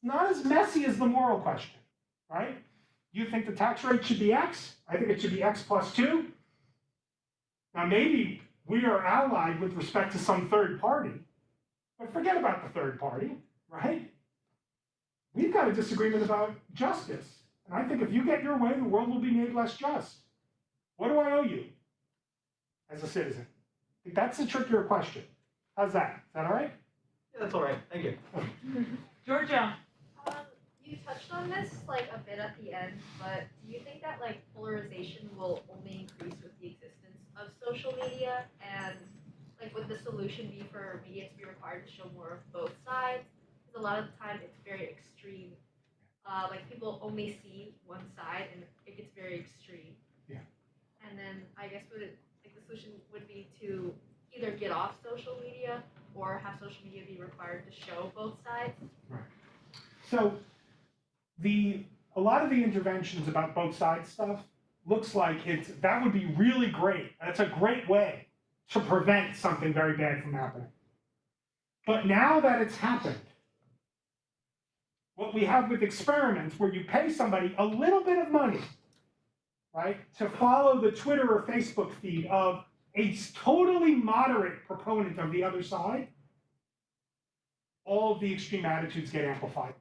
Not as messy as the moral question, right? You think the tax rate should be X? I think it should be X plus 2. Now maybe we are allied with respect to some third party, but forget about the third party, right? We've got a disagreement about justice. And I think if you get your way, the world will be made less just. What do I owe you as a citizen? I think that's the trickier question. How's that? Is that all right? Yeah, that's all right. Thank you. Georgia. You touched on this a bit at the end, but do you think that polarization will only increase with the existence of social media? And would the solution be for media to be required to show more of both sides? Because a lot of the time it's very extreme. People only see one side and it gets very extreme. Yeah. And then I guess the solution would be to either get off social media or have social media be required to show both sides. Right. So a lot of the interventions about both sides stuff looks like that would be really great. That's a great way to prevent something very bad from happening. But now that it's happened, what we have with experiments where you pay somebody a little bit of money, right, to follow the Twitter or Facebook feed of a totally moderate proponent of the other side, all of the extreme attitudes get amplified.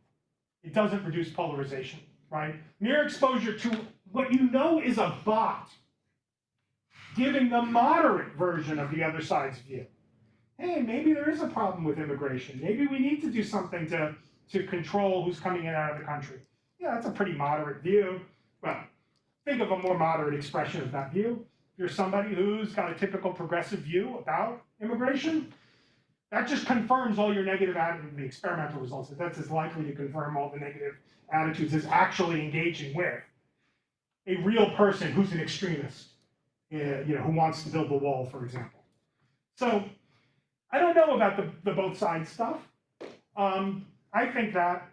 It doesn't reduce polarization, right? Mere exposure to what you know is a bot giving the moderate version of the other side's view. Hey, maybe there is a problem with immigration. Maybe we need to do something to control who's coming in and out of the country. Yeah, that's a pretty moderate view. Well, think of a more moderate expression of that view. If you're somebody who's got a typical progressive view about immigration, that just confirms all your negative attitudes, the experimental results. That's as likely to confirm all the negative attitudes as actually engaging with a real person who's an extremist, who wants to build the wall, for example. So I don't know about the both sides stuff. I think that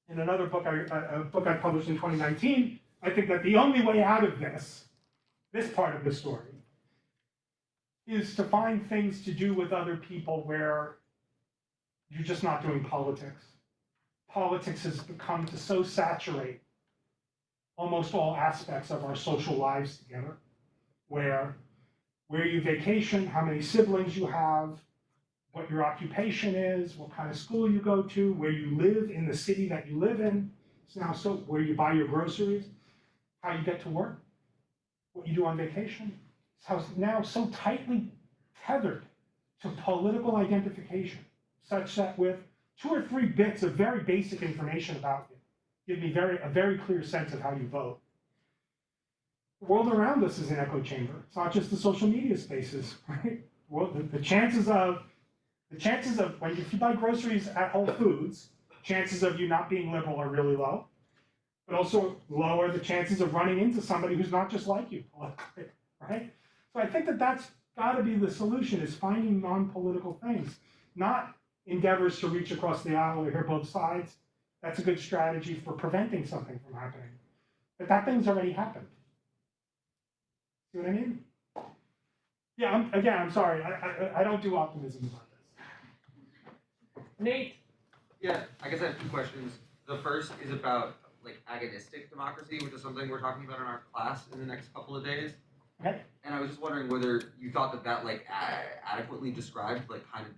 in another book, a book I published in 2019, I think that the only way out of this part of the story, is to find things to do with other people where you're just not doing politics. Politics has become to so saturate almost all aspects of our social lives together, where you vacation, how many siblings you have, what your occupation is, what kind of school you go to, where you live in the city that you live in. It's now so where you buy your groceries, how you get to work, what you do on vacation. It's now so tightly tethered to political identification, such that with 2 or 3 bits of very basic information about you, give me a very clear sense of how you vote. The world around us is an echo chamber. It's not just the social media spaces, right? Well, the chances of if you buy groceries at Whole Foods, chances of you not being liberal are really low, but also low are the chances of running into somebody who's not just like you politically, right? So I think that that's got to be the solution, is finding non-political things, not endeavors to reach across the aisle or hear both sides. That's a good strategy for preventing something from happening. But that thing's already happened. See what I mean? Yeah, I'm sorry. I don't do optimism about this. Nate, Yeah, I guess I have 2 questions. The first is about like agonistic democracy, which is something we're talking about in our class in the next couple of days. Okay. And I was just wondering whether you thought that like adequately described like kind of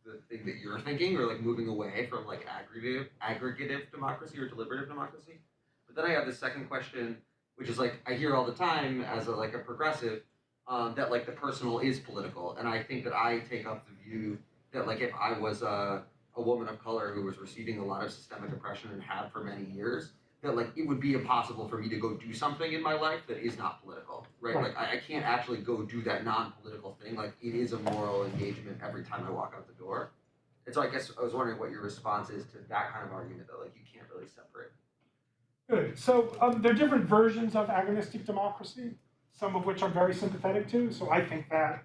the thing that you're thinking, or like moving away from like aggregative democracy or deliberative democracy. But then I have the second question, which is like I hear all the time as a progressive that like the personal is political, and I think that I take up the view that like if I was a woman of color who was receiving a lot of systemic oppression and had for many years, that like it would be impossible for me to go do something in my life that is not political, right? Right. Like I can't actually go do that non-political thing. Like it is a moral engagement every time I walk out the door. And so I guess I was wondering what your response is to that kind of argument, that like you can't really separate. Good. So there are different versions of agonistic democracy, some of which I'm very sympathetic to. So I think that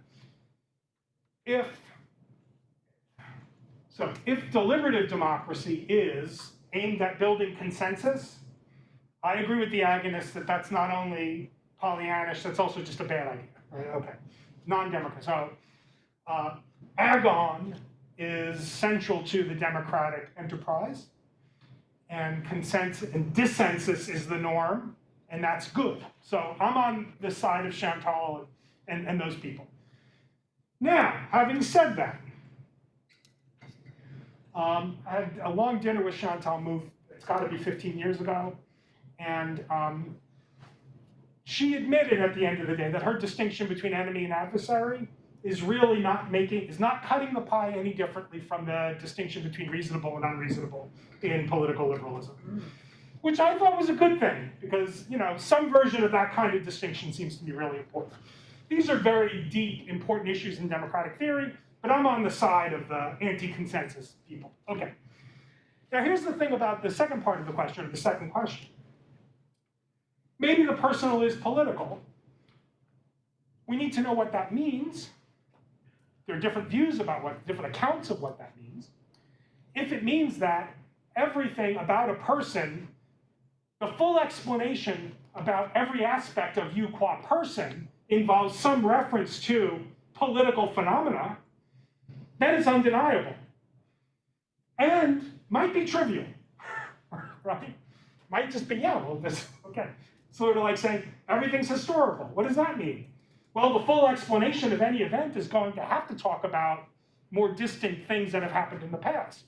if deliberative democracy is aimed at building consensus, I agree with the agonists that that's not only Pollyannish, that's also just a bad idea. Right? Okay. Non-democratic. So agon is central to the democratic enterprise, and consensus and dissensus is the norm, and that's good. So I'm on the side of Chantal and those people. Now, having said that, I had a long dinner with Chantal it's got to be 15 years ago, and she admitted at the end of the day that her distinction between enemy and adversary is really not cutting the pie any differently from the distinction between reasonable and unreasonable in political liberalism, which I thought was a good thing, because some version of that kind of distinction seems to be really important. These are very deep, important issues in democratic theory, but I'm on the side of the anti-consensus people. Okay. Now here's the thing about the second part of the question, or the second question. Maybe the personal is political. We need to know what that means. There are different views about different accounts of what that means. If it means that everything about a person, the full explanation about every aspect of you qua person involves some reference to political phenomena, that is undeniable. And might be trivial, right? Might just be, okay. Sort of like saying, everything's historical. What does that mean? Well, the full explanation of any event is going to have to talk about more distant things that have happened in the past.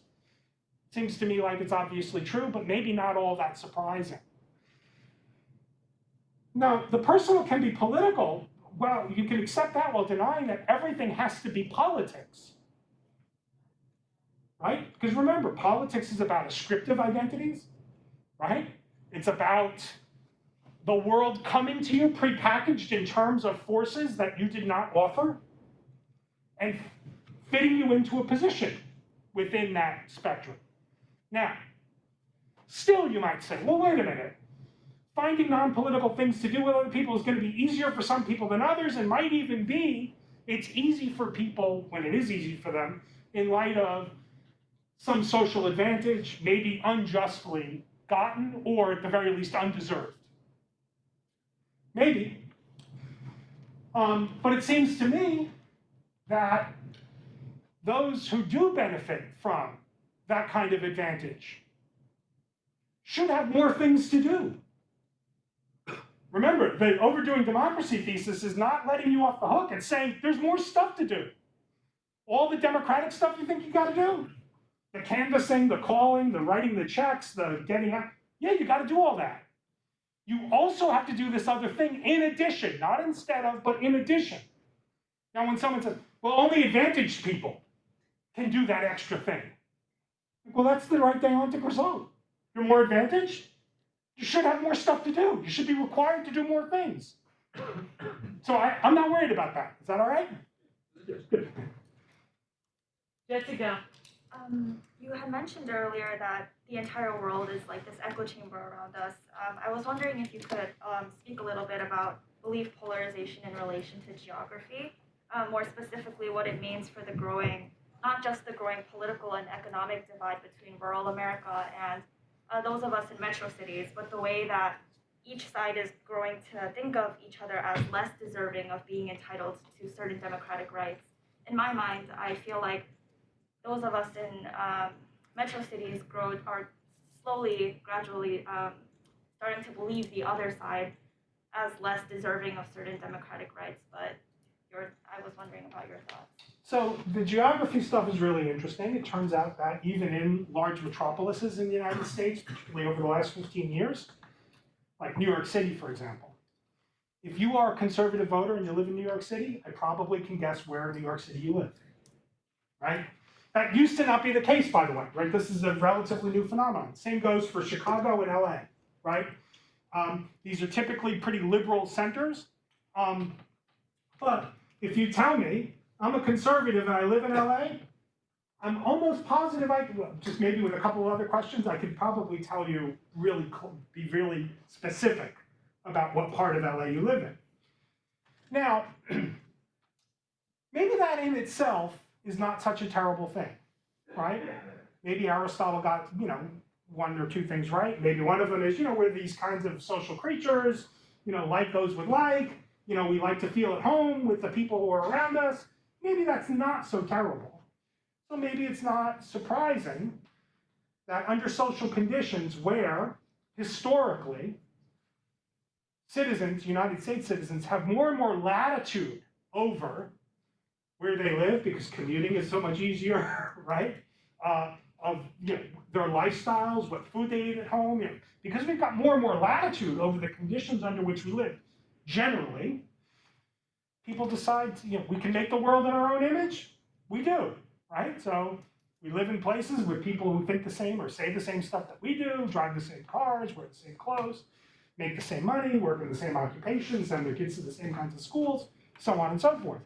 Seems to me like it's obviously true, but maybe not all that surprising. Now, the personal can be political well, you can accept that while denying that everything has to be politics. Right? Because remember, politics is about ascriptive identities, right? It's about the world coming to you prepackaged in terms of forces that you did not offer and fitting you into a position within that spectrum. Now, still you might say, well, wait a minute. Finding non-political things to do with other people is going to be easier for some people than others, and might even be it's easy for people when it is easy for them in light of some social advantage, maybe unjustly gotten, or at the very least undeserved. Maybe. But it seems to me that those who do benefit from that kind of advantage should have more things to do. Remember, the overdoing democracy thesis is not letting you off the hook. It's saying there's more stuff to do. All the democratic stuff you think you got to do, the canvassing, the calling, the writing the checks, the getting out, yeah, you got to do all that. You also have to do this other thing in addition, not instead of, but in addition. Now, when someone says, well, only advantaged people can do that extra thing. Well, that's the right dialectic result. You're more advantaged? You should have more stuff to do. You should be required to do more things. So I'm not worried about that. Is that all right? Jessica. You had mentioned earlier that the entire world is like this echo chamber around us. I was wondering if you could speak a little bit about belief polarization in relation to geography, more specifically what it means for the growing, not just the growing political and economic divide between rural America and those of us in metro cities, but the way that each side is growing to think of each other as less deserving of being entitled to certain democratic rights. In my mind, I feel like those of us in metro cities are slowly, gradually starting to believe the other side as less deserving of certain democratic rights. But I was wondering about your thoughts. So the geography stuff is really interesting. It turns out that even in large metropolises in the United States, particularly over the last 15 years, like New York City, for example, if you are a conservative voter and you live in New York City, I probably can guess where in New York City you live, right? That used to not be the case, by the way, right? This is a relatively new phenomenon. Same goes for Chicago and LA, right? These are typically pretty liberal centers. But if you tell me I'm a conservative and I live in LA, I'm almost positive just maybe with a couple of other questions, I could probably tell you be really specific about what part of LA you live in. Now, maybe that in itself is not such a terrible thing, right? Maybe Aristotle got, one or two things right. Maybe one of them is, we're these kinds of social creatures, like goes with like, we like to feel at home with the people who are around us. Maybe that's not so terrible. So maybe it's not surprising that under social conditions where historically citizens, United States citizens, have more and more latitude over where they live because commuting is so much easier, right? Of their lifestyles, what food they eat at home, because we've got more and more latitude over the conditions under which we live. Generally, people decide, we can make the world in our own image. We do, right? So we live in places with people who think the same or say the same stuff that we do, drive the same cars, wear the same clothes, make the same money, work in the same occupations, send their kids to the same kinds of schools, so on and so forth.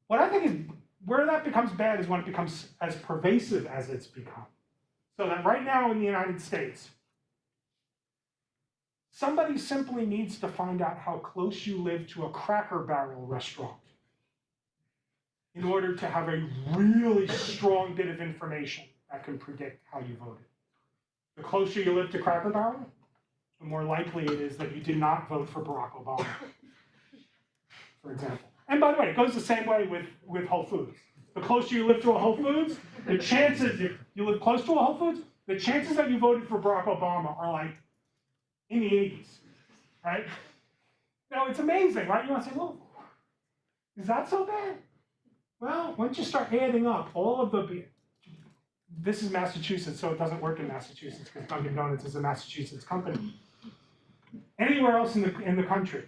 What I think is where that becomes bad is when it becomes as pervasive as it's become. So that right now in the United States, somebody simply needs to find out how close you live to a Cracker Barrel restaurant in order to have a really strong bit of information that can predict how you voted. The closer you live to Cracker Barrel, the more likely it is that you did not vote for Barack Obama, for example. And by the way, it goes the same way with Whole Foods. The closer you live to a Whole Foods, the chances, if you live close to a Whole Foods, the chances that you voted for Barack Obama are like in the 80s, right? Now, it's amazing, right? You want to say, well, is that so bad? Well, once you start adding up all of this is Massachusetts, so it doesn't work in Massachusetts because Dunkin' Donuts is a Massachusetts company. Anywhere else in the country,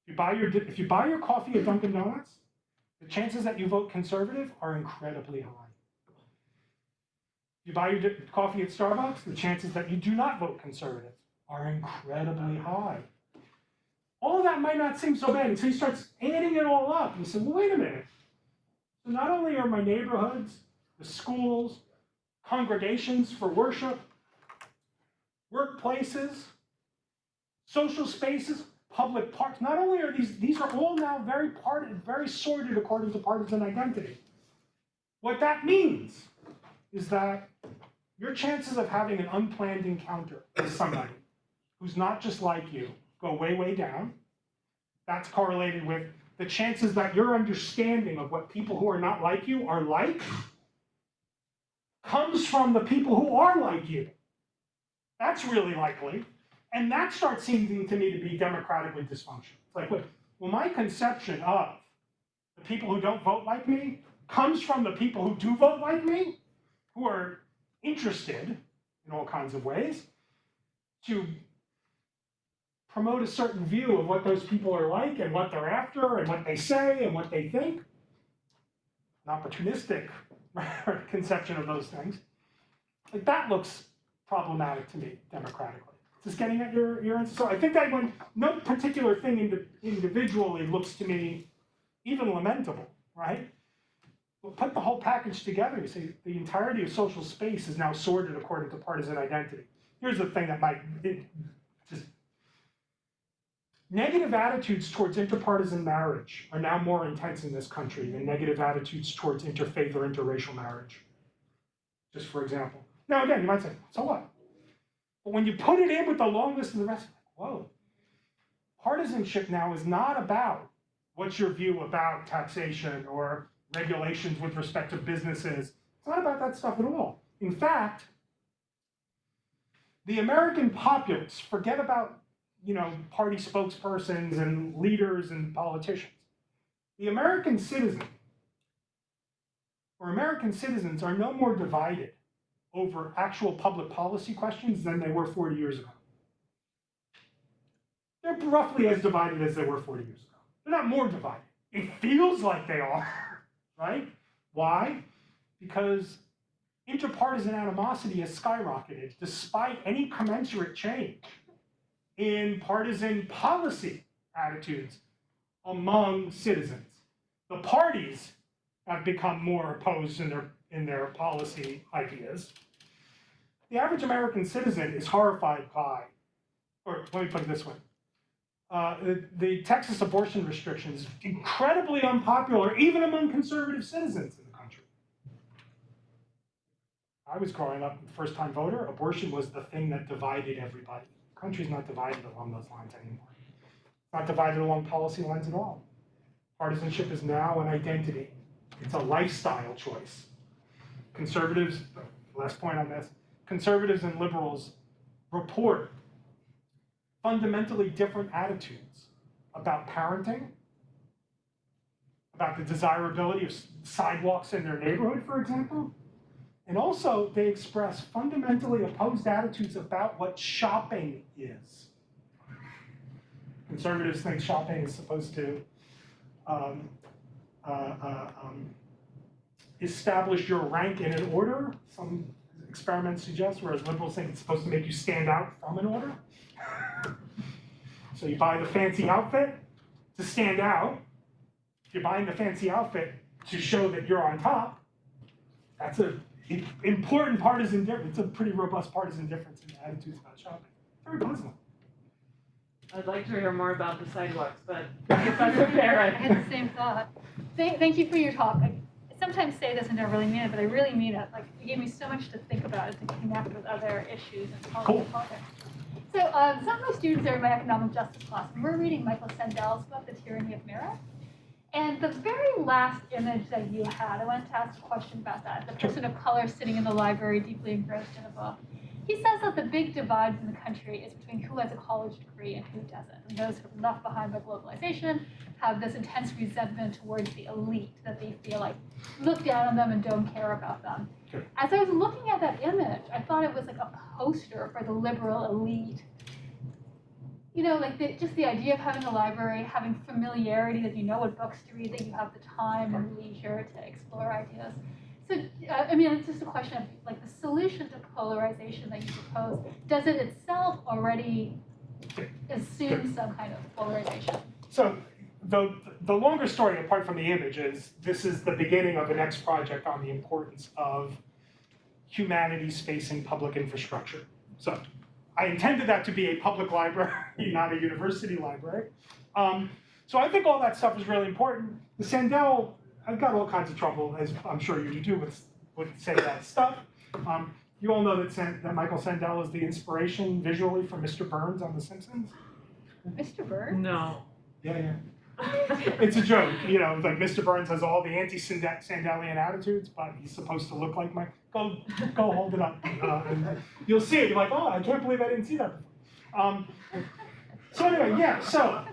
If you buy your coffee at Dunkin' Donuts, the chances that you vote conservative are incredibly high. If you buy your coffee at Starbucks, the chances that you do not vote conservative are incredibly high. All of that might not seem so bad until you start adding it all up. And you say, well, wait a minute. So not only are my neighborhoods, the schools, congregations for worship, workplaces, social spaces, public parks, not only are these are all now very sorted according to partisan identity. What that means is that your chances of having an unplanned encounter with somebody who's not just like you go way, way down. That's correlated with the chances that your understanding of what people who are not like you are like comes from the people who are like you. That's really likely. And that starts seeming to me to be democratically dysfunctional. It's like, well, my conception of the people who don't vote like me comes from the people who do vote like me, who are interested in all kinds of ways to promote a certain view of what those people are like and what they're after and what they say and what they think. An opportunistic conception of those things. Like that looks problematic to me democratically. Just getting at your answer. So I think that when no particular thing individually looks to me even lamentable, right? We'll put the whole package together. You see, the entirety of social space is now sorted according to partisan identity. Here's the thing that negative attitudes towards interpartisan marriage are now more intense in this country than negative attitudes towards interfaith or interracial marriage. Just for example. Now again, you might say, so what? But when you put it in with the long list of the rest, whoa. Partisanship now is not about what's your view about taxation or regulations with respect to businesses. It's not about that stuff at all. In fact, the American populace, forget about party spokespersons and leaders and politicians. The American citizen or American citizens are no more divided over actual public policy questions than they were 40 years ago. They're roughly as divided as they were 40 years ago. They're not more divided. It feels like they are, right? Why? Because interpartisan animosity has skyrocketed despite any commensurate change in partisan policy attitudes among citizens. The parties have become more opposed in their policy ideas. The average American citizen is horrified by, or let me put it this way, the Texas abortion restrictions, incredibly unpopular even among conservative citizens in the country. I was growing up, first-time voter, abortion was the thing that divided everybody. The country's not divided along those lines anymore. It's not divided along policy lines at all. Partisanship is now an identity. It's a lifestyle choice. Conservatives, last point on this, conservatives and liberals report fundamentally different attitudes about parenting, about the desirability of sidewalks in their neighborhood, for example. And also, they express fundamentally opposed attitudes about what shopping is. Conservatives think shopping is supposed to establish your rank in an order, some experiments suggest, whereas liberals think it's supposed to make you stand out from an order. So you buy the fancy outfit to stand out. If you're buying the fancy outfit to show that you're on top, that's an important partisan difference. It's a pretty robust partisan difference in attitudes about shopping. Very puzzling. I'd like to hear more about the sidewalks, but if that's okay, I right? had the same thought. Thank you for your talk. I sometimes say this and don't really mean it, but I really mean it. Like, you gave me so much to think about and to connect with other issues and policy topics. So some of my students are in my economic justice class, and we're reading Michael Sandel's book, The Tyranny of Merit. And the very last image that you had, I wanted to ask a question about that. The person of color sitting in the library, deeply engrossed in a book. He says that the big divide in the country is between who has a college degree and who doesn't. And those who are left behind by globalization have this intense resentment towards the elite, that they feel like look down on them and don't care about them. As I was looking at that image, I thought it was like a poster for the liberal elite like just the idea of having a library, having familiarity, that you know what books to read, that you have the time and leisure to explore ideas. So, I mean, it's just a question of like the solution to polarization that you propose. Does it itself already assume some kind of polarization? So the longer story, apart from the image, is this is the beginning of the next project on the importance of humanities facing public infrastructure. So I intended that to be a public library, not a university library. So I think all that stuff is really important. The Sandel, I've got all kinds of trouble, as I'm sure you do, with say that stuff. You all know that Michael Sandel is the inspiration visually for Mr. Burns on The Simpsons. Mr. Burns? No. Yeah. It's a joke, like Mr. Burns has all the anti-Sandelian attitudes, but he's supposed to look like Mike. Go hold it up. And you'll see it. You're like, oh, I can't believe I didn't see that before. So anyway, yeah, so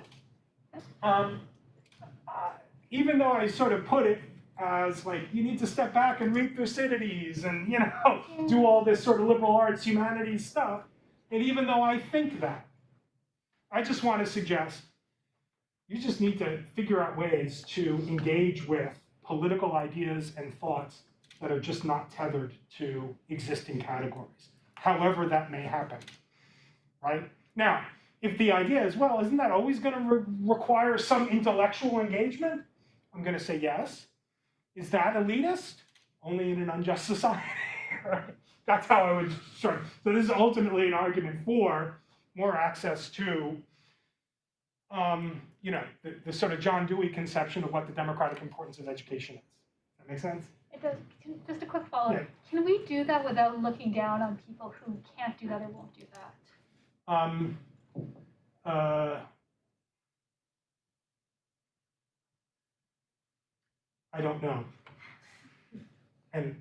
even though I sort of put it as like, you need to step back and read Thucydides and, do all this sort of liberal arts, humanities stuff, and even though I think that, I just want to suggest you just need to figure out ways to engage with political ideas and thoughts that are just not tethered to existing categories, however that may happen, right? Now, if the idea is, well, isn't that always going to require some intellectual engagement? I'm going to say yes. Is that elitist? Only in an unjust society, right? That's how I would start. So this is ultimately an argument for more access to the sort of John Dewey conception of what the democratic importance of education is. That make sense? It does. Just a quick follow-up. Yeah. Can we do that without looking down on people who can't do that or won't do that? I don't know. And,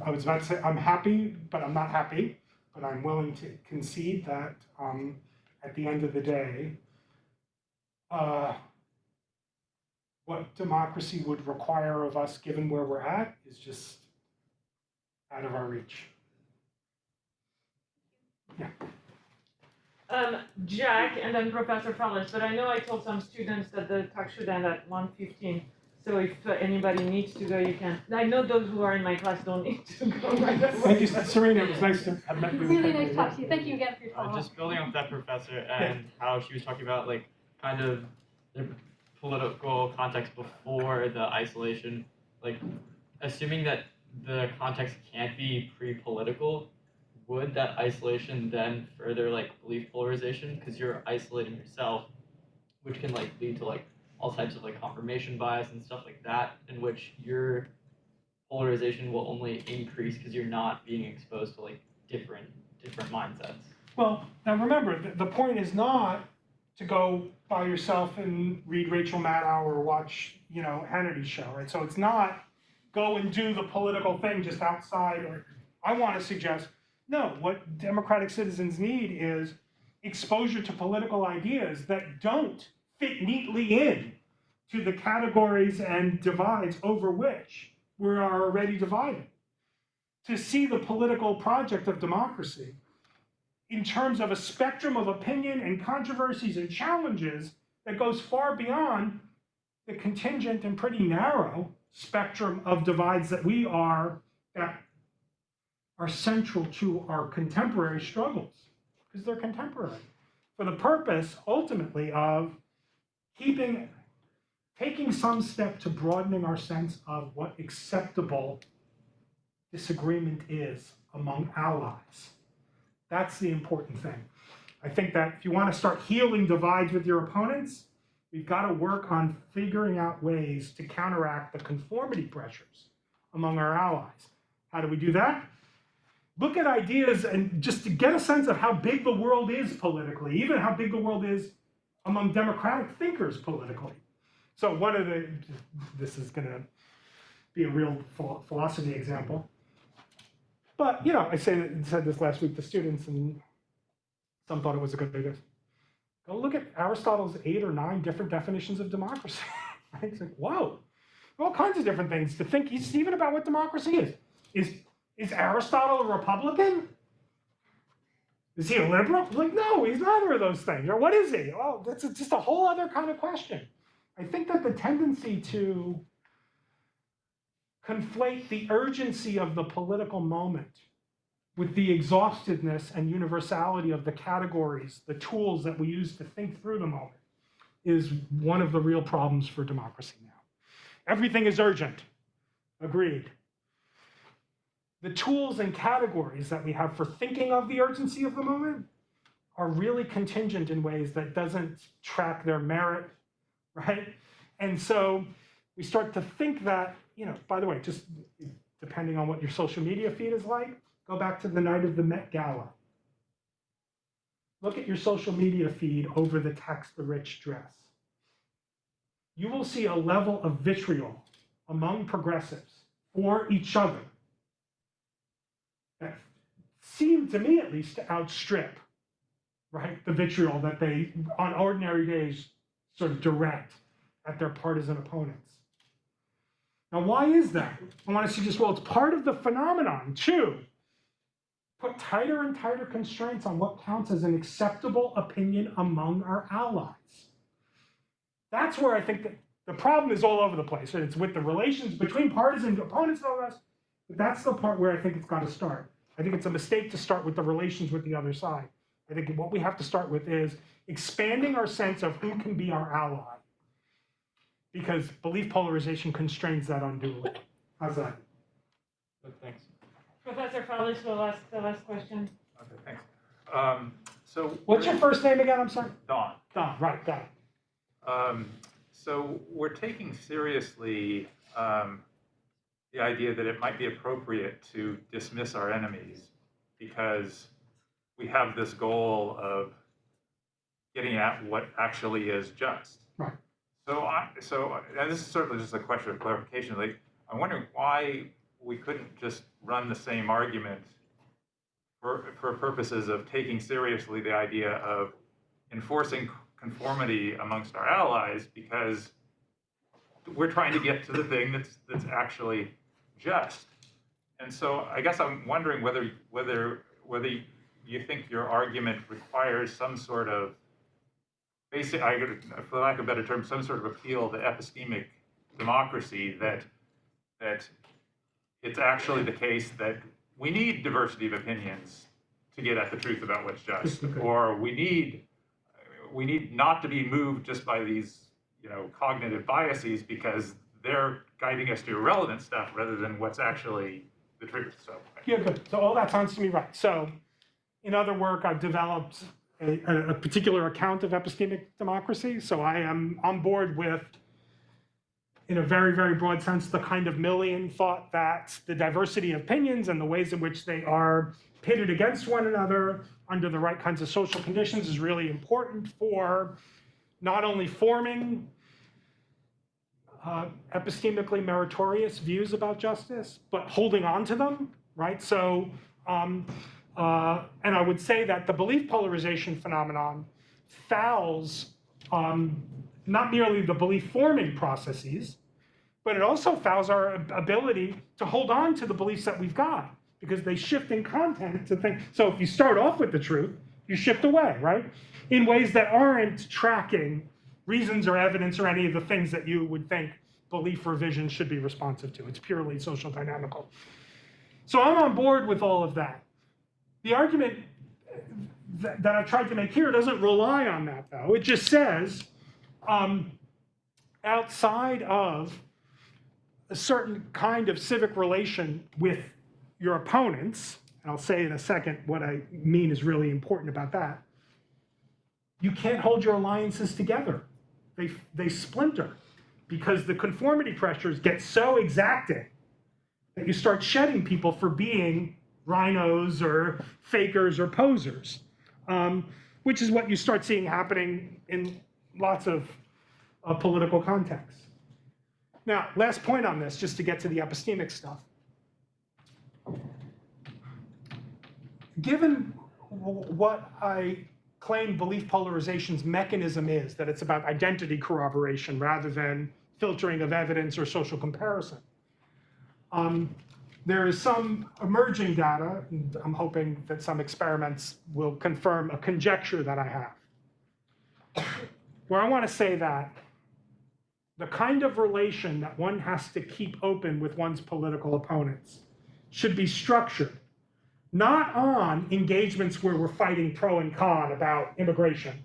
I was about to say I'm happy, but I'm not happy. But I'm willing to concede that at the end of the day, what democracy would require of us, given where we're at, is just out of our reach. Yeah. Jack and then Professor Fowlers, but I know I told some students that the talk should end at 1:15. So if anybody needs to go, you can. I know those who are in my class don't need to go right away. Thank you, Serena. It was nice to have met you. Really nice to talk to you. Thank you again for your follow-up. Just building off that professor and how she was talking about like kind of the political context before the isolation, like assuming that the context can't be pre-political, would that isolation then further like belief polarization? Because you're isolating yourself, which can like lead to like all types of like confirmation bias and stuff like that, in which your polarization will only increase because you're not being exposed to like different mindsets. Well, now remember, the point is not to go by yourself and read Rachel Maddow or watch, Hannity's show, right? So it's not go and do the political thing just outside. Or I want to suggest, no, what democratic citizens need is exposure to political ideas that don't fit neatly in to the categories and divides over which we are already divided. To see the political project of democracy in terms of a spectrum of opinion and controversies and challenges that goes far beyond the contingent and pretty narrow spectrum of divides that are central to our contemporary struggles, because they're contemporary, for the purpose, ultimately, of taking some step to broadening our sense of what acceptable disagreement is among allies. That's the important thing. I think that if you want to start healing divides with your opponents, we've got to work on figuring out ways to counteract the conformity pressures among our allies. How do we do that? Look at ideas and just to get a sense of how big the world is politically, even how big the world is among democratic thinkers politically. So this is going to be a real philosophy example. But, I said this last week to students, and some thought it was a good idea. Go look at Aristotle's 8 or 9 different definitions of democracy. It's like, whoa, all kinds of different things to think, even about what democracy is. Is Aristotle a Republican? Is he a liberal? Like, no, he's neither of those things. Or what is he? Oh, that's just a whole other kind of question. I think that the tendency to conflate the urgency of the political moment with the exhaustiveness and universality of the categories, the tools that we use to think through the moment, is one of the real problems for democracy now. Everything is urgent. Agreed. The tools and categories that we have for thinking of the urgency of the moment are really contingent in ways that doesn't track their merit, right? And so we start to think that, by the way, just depending on what your social media feed is like, go back to the night of the Met Gala. Look at your social media feed over the tax-the-rich dress. You will see a level of vitriol among progressives for each other that seemed, to me at least, to outstrip, right, the vitriol that they, on ordinary days, sort of direct at their partisan opponents. Now, why is that? I want to suggest, well, it's part of the phenomenon, too. Put tighter and tighter constraints on what counts as an acceptable opinion among our allies. That's where I think that the problem is all over the place. It's with the relations between partisan opponents and all the rest. But that's the part where I think it's got to start. I think it's a mistake to start with the relations with the other side. I think what we have to start with is expanding our sense of who can be our ally. Because belief polarization constrains that unduly. How's that? Good, thanks. Professor Fowlis will ask the last question. Okay, thanks. So What's your first name again? I'm sorry. Don. Don, right, Don. So we're taking seriously the idea that it might be appropriate to dismiss our enemies because we have this goal of getting at what actually is just. Right. And this is certainly just a question of clarification. Like, I'm wondering why we couldn't just run the same argument for purposes of taking seriously the idea of enforcing conformity amongst our allies, because we're trying to get to the thing that's actually just. And so I guess I'm wondering whether you think your argument requires some sort of basic, for lack of a better term, some sort of appeal to epistemic democracy, that it's actually the case that we need diversity of opinions to get at the truth about what's just, or we need not to be moved just by these, cognitive biases because they're guiding us to irrelevant stuff rather than what's actually the truth. So yeah, good. So all that sounds to me right. So in other work, I've developed a particular account of epistemic democracy. So I am on board with, in a very, very broad sense, the kind of Millian thought that the diversity of opinions and the ways in which they are pitted against one another under the right kinds of social conditions is really important for not only forming epistemically meritorious views about justice, but holding on to them, right? So, and I would say that the belief polarization phenomenon fouls not merely the belief forming processes, but it also fouls our ability to hold on to the beliefs that we've got, because they shift in content to think. So if you start off with the truth, you shift away, right? In ways that aren't tracking reasons or evidence or any of the things that you would think belief revision should be responsive to. It's purely social dynamical. So I'm on board with all of that. The argument that I've tried to make here doesn't rely on that, though. It just says, outside of a certain kind of civic relation with your opponents, and I'll say in a second what I mean is really important about that, you can't hold your alliances together. They splinter because the conformity pressures get so exacting that you start shedding people for being rhinos or fakers or posers, which is what you start seeing happening in lots of political contexts. Now, last point on this, just to get to the epistemic stuff. Given what I claim belief polarization's mechanism is, that it's about identity corroboration rather than filtering of evidence or social comparison, There is some emerging data, and I'm hoping that some experiments will confirm a conjecture that I have, where I want to say that the kind of relation that one has to keep open with one's political opponents should be structured not on engagements where we're fighting pro and con about immigration,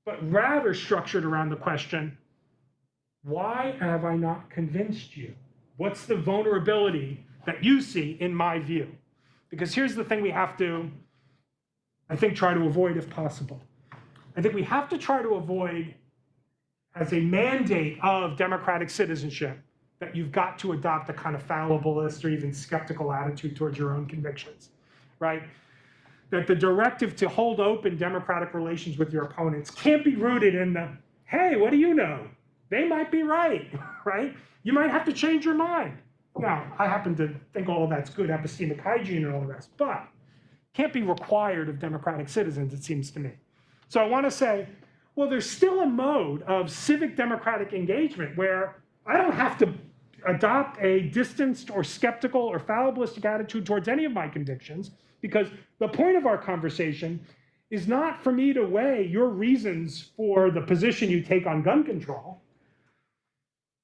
but rather structured around the question, why have I not convinced you? What's the vulnerability that you see in my view? Because here's the thing we have to, I think, try to avoid if possible. I think we have to try to avoid, as a mandate of democratic citizenship, that you've got to adopt a kind of fallibilist or even skeptical attitude towards your own convictions, right? That the directive to hold open democratic relations with your opponents can't be rooted in the, hey, what do you know? They might be right, right? You might have to change your mind. Now, I happen to think all of that's good epistemic hygiene and all the rest, but can't be required of democratic citizens, it seems to me. So I want to say, well, there's still a mode of civic democratic engagement where I don't have to adopt a distanced or skeptical or fallibilistic attitude towards any of my convictions, because the point of our conversation is not for me to weigh your reasons for the position you take on gun control,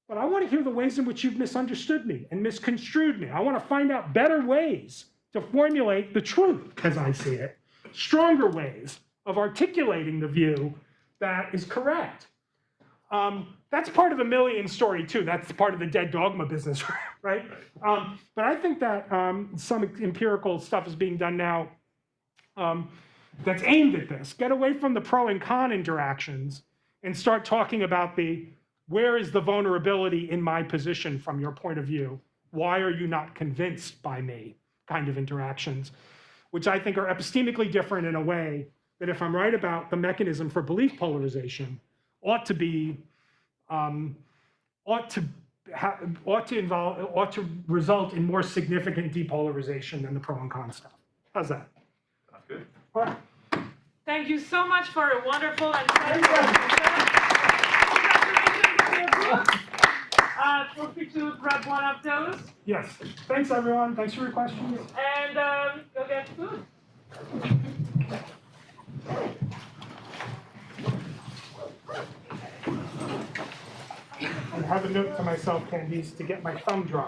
but I want to hear the ways in which you've misunderstood me and misconstrued me. I want to find out better ways to formulate the truth, as I see it, stronger ways of articulating the view that is correct. That's part of the million story too. That's part of the dead dogma business, right? But I think that some empirical stuff is being done now that's aimed at this. Get away from the pro and con interactions and start talking about where is the vulnerability in my position from your point of view? Why are you not convinced by me? Kind of interactions, which I think are epistemically different in a way that if I'm right about the mechanism for belief polarization, ought to result in more significant depolarization than the pro and con stuff. How's that? Sounds good. All right. Thank you so much for a wonderful and congratulations on your book. Feel free to grab one of those Yes. Thanks, everyone. Thanks for your questions. and go get food. I have a note to myself, Candice, to get my thumb drive.